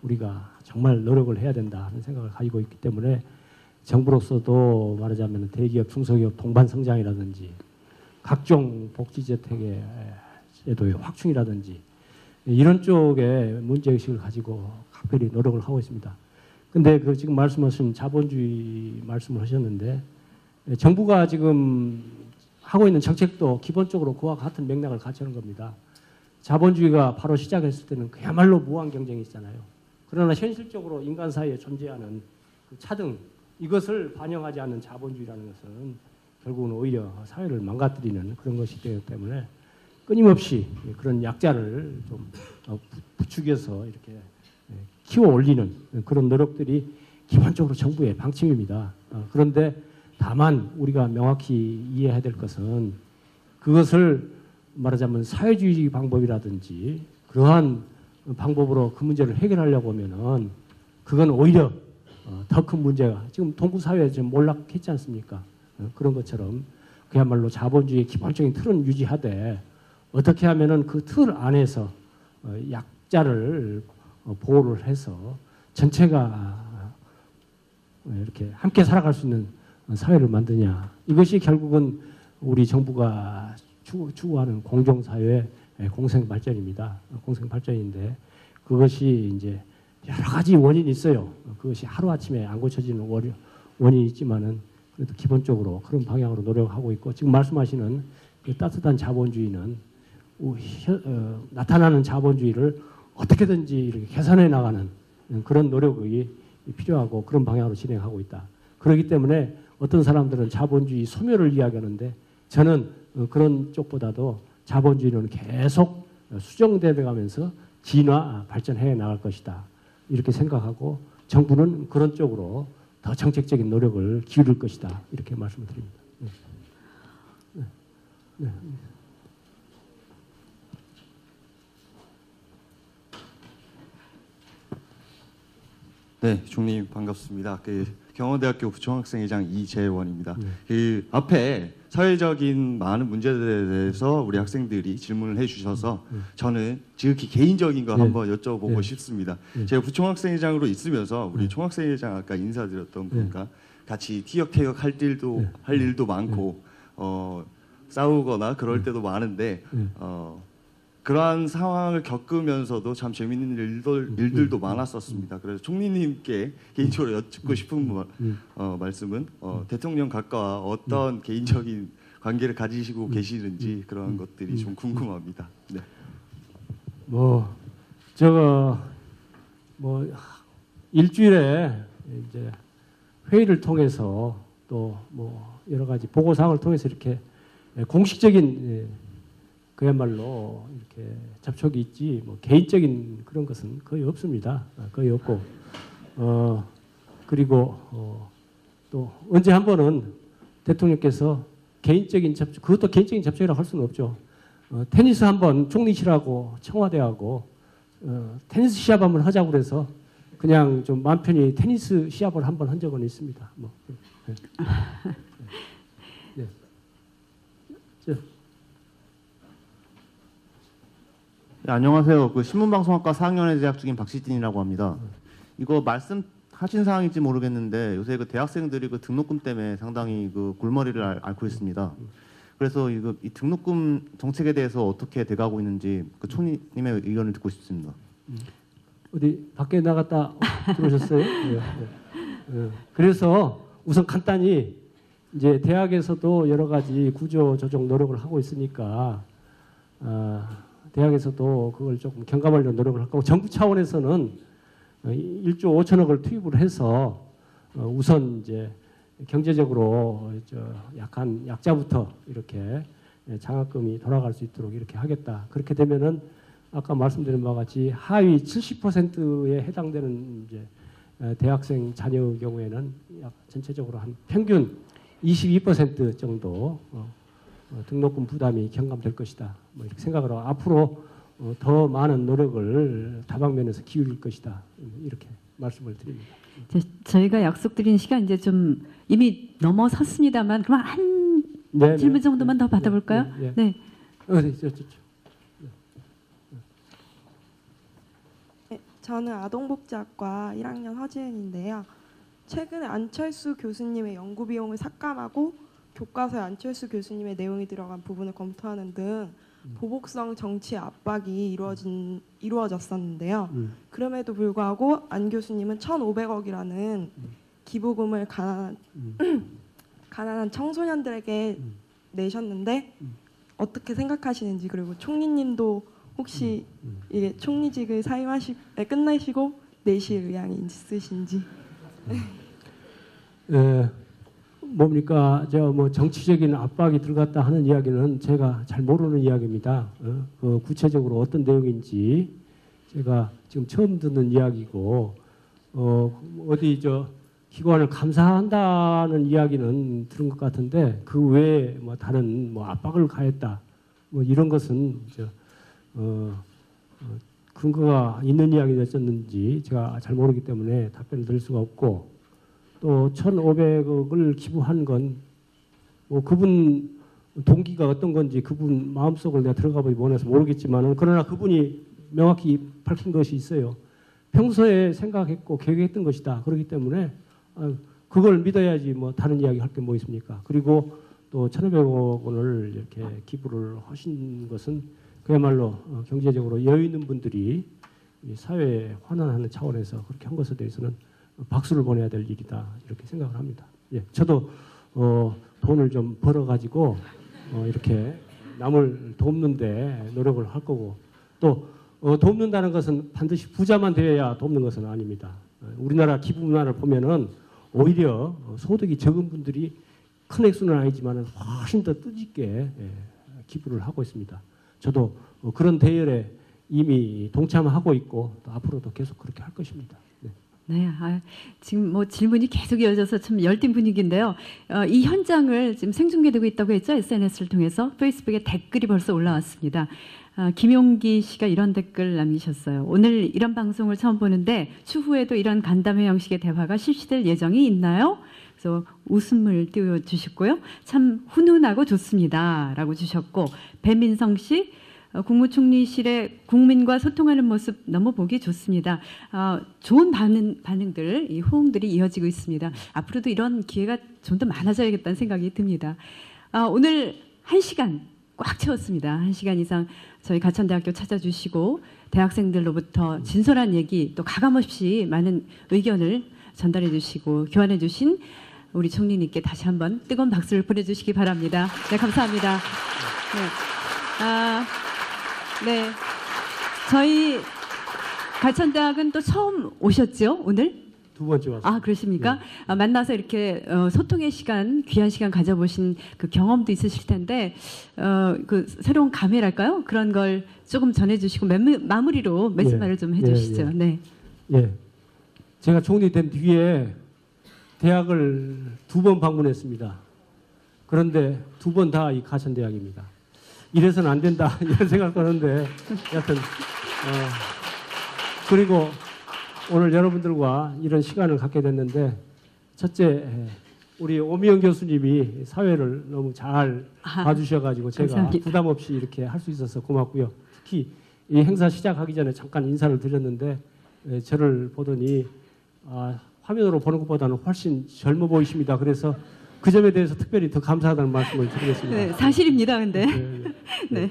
우리가 정말 노력을 해야 된다는 생각을 가지고 있기 때문에 정부로서도 말하자면 대기업, 중소기업 동반 성장이라든지 각종 복지재택의 제도의 확충이라든지 이런 쪽에 문제의식을 가지고 각별히 노력을 하고 있습니다. 근데 그 지금 말씀하신 자본주의 말씀을 하셨는데 정부가 지금 하고 있는 정책도 기본적으로 그와 같은 맥락을 갖추는 겁니다. 자본주의가 바로 시작했을 때는 그야말로 무한 경쟁이 있잖아요. 그러나 현실적으로 인간 사이에 존재하는 그 차등, 이것을 반영하지 않는 자본주의라는 것은 결국은 오히려 사회를 망가뜨리는 그런 것이 되기 때문에 끊임없이 그런 약자를 좀 부추겨서 이렇게 키워 올리는 그런 노력들이 기본적으로 정부의 방침입니다. 그런데 다만 우리가 명확히 이해해야 될 것은 그것을 말하자면 사회주의 방법이라든지 그러한 방법으로 그 문제를 해결하려고 하면은 그건 오히려 더 큰 문제가, 지금 동구사회에 지금 몰락했지 않습니까? 그런 것처럼 그야말로 자본주의의 기본적인 틀은 유지하되 어떻게 하면은 그 틀 안에서 약자를 보호를 해서 전체가 이렇게 함께 살아갈 수 있는 사회를 만드냐. 이것이 결국은 우리 정부가 추구하는 공정사회, 공생 발전입니다. 공생 발전인데 그것이 이제 여러 가지 원인이 있어요. 그것이 하루아침에 안 고쳐지는 원인이 있지만은 그래도 기본적으로 그런 방향으로 노력하고 있고 지금 말씀하시는 그 따뜻한 자본주의는 나타나는 자본주의를 어떻게든지 이렇게 개선해 나가는 그런 노력이 필요하고 그런 방향으로 진행하고 있다. 그렇기 때문에 어떤 사람들은 자본주의 소멸을 이야기하는데 저는 그런 쪽보다도 자본주의는 계속 수정되어 가면서 진화, 발전해 나갈 것이다. 이렇게 생각하고 정부는 그런 쪽으로 더 정책적인 노력을 기울일 것이다. 이렇게 말씀을 드립니다. 네. 네, 총님 반갑습니다. 경원대학교 부총학생회장 이재원입니다. 그 앞에 사회적인 많은 문제들에 대해서 우리 학생들이 질문을 해주셔서 저는 지극히 개인적인 거 한번 여쭤보고 싶습니다. 제가 부총학생회장으로 있으면서 우리 총학생회장 아까 인사드렸던 분과 같이 티격태격 할 일도 많고 싸우거나 그럴 때도 많은데 그러한 상황을 겪으면서도 참 재밌는 일들도 많았었습니다. 그래서 총리님께 개인적으로 여쭙고 싶은 말씀은 대통령 각과 어떤 개인적인 관계를 가지시고 계시는지 그런 것들이 좀 궁금합니다. 네. 일주일에 이제 회의를 통해서 또 여러 가지 보고 사항을 통해서 이렇게 공식적인 그야말로 이렇게 접촉이 있지 개인적인 그런 것은 거의 없습니다. 거의 없고 그리고 또 언제 한 번은 대통령께서 개인적인 접촉, 그것도 개인적인 접촉이라고 할 수는 없죠. 테니스 한번 총리실하고 청와대하고 테니스 시합 한번 하자고 그래서 그냥 좀 마음 편히 테니스 시합을 한번 한 적은 있습니다. 네. 네, 안녕하세요. 신문방송학과 4학년에 재학 중인 박시진이라고 합니다. 이거 말씀하신 사항인지 모르겠는데 요새 대학생들이 등록금 때문에 상당히 골머리를 앓고 있습니다. 그래서 이 등록금 정책에 대해서 어떻게 돼가고 있는지 총리님의 의견을 듣고 싶습니다. 어디 밖에 나갔다 들어오셨어요? 네. 그래서 우선 간단히 이제 대학에서도 여러 가지 구조 조정 노력을 하고 있으니까 대학에서도 그걸 조금 경감하려는 노력을 할 거고 정부 차원에서는 1조 5천억을 투입을 해서 우선 이제 경제적으로 약한 약자부터 이렇게 장학금이 돌아갈 수 있도록 이렇게 하겠다. 그렇게 되면은 아까 말씀드린 바와 같이 하위 70%에 해당되는 이제 대학생 자녀의 경우에는 약 전체적으로 한 평균 22% 정도 등록금 부담이 경감될 것이다. 이렇게 생각을 하고 앞으로 더 많은 노력을 다방면에서 기울일 것이다. 이렇게 말씀을 드립니다. 저희가 약속드린 시간 이제 좀 이미 넘어섰습니다만 그럼 한 질문 정도만 더 받아볼까요? 네. 저는 아동복지학과 1학년 허지은인데요. 최근에 안철수 교수님의 연구 비용을 삭감하고 교과서에 안철수 교수님의 내용이 들어간 부분을 검토하는 등 보복성 정치 압박이 이루어졌었는데요. 그럼에도 불구하고 안 교수님은 1,500억이라는 기부금을 가난한 청소년들에게 내셨는데 어떻게 생각하시는지, 그리고 총리님도 혹시 이게 총리직을 끝내시고 내실 의향이 있으신지. 뭡니까? 정치적인 압박이 들어갔다 하는 이야기는 제가 잘 모르는 이야기입니다. 구체적으로 어떤 내용인지 제가 지금 처음 듣는 이야기고, 어디 기관을 감사한다는 이야기는 들은 것 같은데 그 외에 다른 압박을 가했다 이런 것은 근거가 있는 이야기였었는지 제가 잘 모르기 때문에 답변을 드릴 수가 없고, 또 1,500억을 기부한 건 그분 동기가 어떤 건지 그분 마음속을 내가 들어가 보지 못해서 모르겠지만은, 그러나 그분이 명확히 밝힌 것이 있어요. 평소에 생각했고 계획했던 것이다. 그렇기 때문에 그걸 믿어야지 다른 이야기 할 게 뭐 있습니까? 그리고 또 1,500억 원을 이렇게 기부를 하신 것은 그야말로 경제적으로 여유 있는 분들이 이 사회에 환원하는 차원에서 그렇게 한 것에 대해서는 박수를 보내야 될 일이다 이렇게 생각을 합니다. 예, 저도 돈을 좀 벌어가지고 이렇게 남을 돕는데 노력을 할 거고 또 돕는다는 것은 반드시 부자만 되어야 돕는 것은 아닙니다. 우리나라 기부 문화를 보면은 오히려 소득이 적은 분들이 큰 액수는 아니지만 훨씬 더 뜻있게 기부를 하고 있습니다. 저도 그런 대열에 이미 동참하고 있고 또 앞으로도 계속 그렇게 할 것입니다. 네. 네, 지금 뭐 질문이 계속 이어져서 참 열띤 분위기인데요. 이 현장을 지금 생중계되고 있다고 했죠. SNS를 통해서 페이스북에 댓글이 벌써 올라왔습니다. 김용기 씨가 이런 댓글 남기셨어요. 오늘 이런 방송을 처음 보는데 추후에도 이런 간담회 형식의 대화가 실시될 예정이 있나요? 그래서 웃음을 띄워주셨고요. 참 훈훈하고 좋습니다. 라고 주셨고 배민성 씨 국무총리실의 국민과 소통하는 모습 너무 보기 좋습니다. 좋은 반응들, 이 호응들이 이어지고 있습니다. 앞으로도 이런 기회가 좀 더 많아져야겠다는 생각이 듭니다. 오늘 1시간 꽉 채웠습니다. 1시간 이상 저희 가천대학교 찾아주시고 대학생들로부터 진솔한 얘기 또 가감없이 많은 의견을 전달해 주시고 교환해 주신 우리 총리님께 다시 한번 뜨거운 박수를 보내주시기 바랍니다. 네, 감사합니다. 네. 네. 저희 가천대학은 또 처음 오셨죠? 오늘? 두 번째 왔습니다. 그러십니까? 네. 만나서 이렇게 소통의 시간, 귀한 시간 가져보신 그 경험도 있으실 텐데 그 새로운 감회랄까요? 그런 걸 조금 전해주시고 마무리로 말씀을 좀 해주시죠. 네. 예. 제가 총리 된 뒤에 대학을 2번 방문했습니다. 그런데 2번 다 이 가천대학입니다. 이래서는 안 된다 이런 생각을 하는데 여하튼 그리고 오늘 여러분들과 이런 시간을 갖게 됐는데 첫째 우리 오미영 교수님이 사회를 너무 잘 봐주셔가지고 제가 감사합니다. 부담 없이 이렇게 할 수 있어서 고맙고요. 특히 이 행사 시작하기 전에 잠깐 인사를 드렸는데 저를 보더니 화면으로 보는 것보다는 훨씬 젊어 보이십니다. 그래서 그 점에 대해서 특별히 더 감사하다는 말씀을 드리겠습니다. 네, 사실입니다. 근데 네.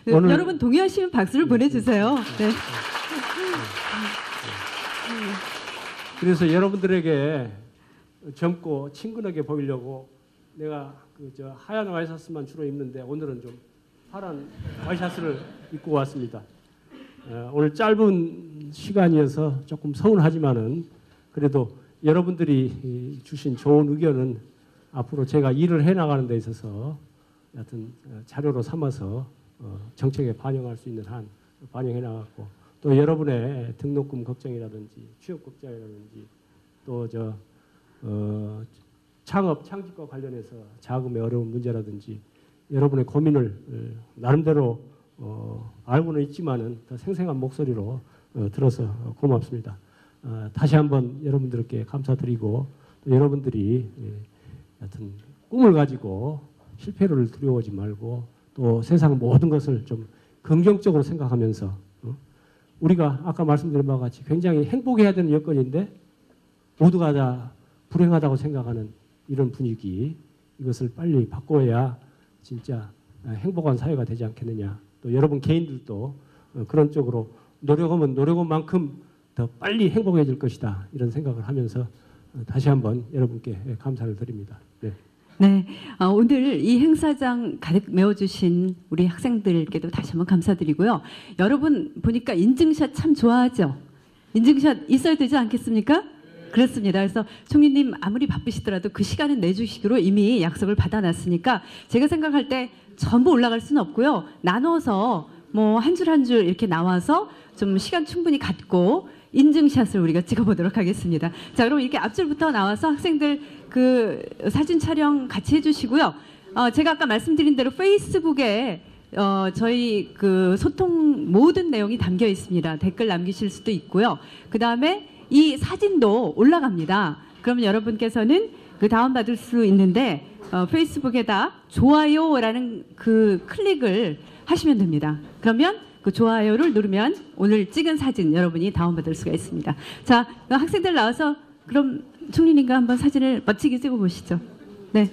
오늘 여러분 동의하시면 박수를 보내주세요. 네. 그래서 여러분들에게 젊고 친근하게 보이려고 내가 저 하얀 와이셔츠만 주로 입는데 오늘은 좀 파란 와이셔츠를 입고 왔습니다. 오늘 짧은 시간이어서 조금 서운하지만은 그래도 여러분들이 주신 좋은 의견은 앞으로 제가 일을 해나가는 데 있어서 여하튼 자료로 삼아서 정책에 반영할 수 있는 한 반영해 나갔고 또 여러분의 등록금 걱정이라든지 취업 걱정이라든지 또 창직과 관련해서 자금의 어려운 문제라든지 여러분의 고민을 나름대로 알고는 있지만은 더 생생한 목소리로 들어서 고맙습니다. 다시 한번 여러분들께 감사드리고 또 여러분들이 하여튼 꿈을 가지고 실패를 두려워하지 말고 또 세상 모든 것을 좀 긍정적으로 생각하면서 우리가 아까 말씀드린 바와 같이 굉장히 행복해야 되는 여건인데 모두가 다 불행하다고 생각하는 이런 분위기 이것을 빨리 바꿔야 진짜 행복한 사회가 되지 않겠느냐. 또 여러분 개인들도 그런 쪽으로 노력하면 노력한 만큼 더 빨리 행복해질 것이다. 이런 생각을 하면서 다시 한번 여러분께 감사를 드립니다. 네. 네, 오늘 이 행사장 가득 메워주신 우리 학생들께도 다시 한번 감사드리고요. 여러분 보니까 인증샷 참 좋아하죠? 인증샷 있어야 되지 않겠습니까? 그렇습니다. 그래서 총리님 아무리 바쁘시더라도 그 시간은 내주시기로 이미 약속을 받아놨으니까 제가 생각할 때 전부 올라갈 수는 없고요. 나눠서 뭐 한 줄 한 줄 이렇게 나와서 좀 시간 충분히 갖고 인증샷을 우리가 찍어보도록 하겠습니다. 자, 그럼 이렇게 앞줄부터 나와서 학생들 그 사진 촬영 같이 해주시고요. 제가 아까 말씀드린 대로 페이스북에 저희 그 소통 모든 내용이 담겨 있습니다. 댓글 남기실 수도 있고요. 그 다음에 이 사진도 올라갑니다. 그러면 여러분께서는 그 다운받을 수 있는데 페이스북에다 좋아요라는 그 클릭을 하시면 됩니다. 그러면 그 좋아요를 누르면 오늘 찍은 사진 여러분이 다운받을 수가 있습니다. 자, 학생들 나와서 그럼 총리님과 한번 사진을 멋지게 찍어 보시죠. 네.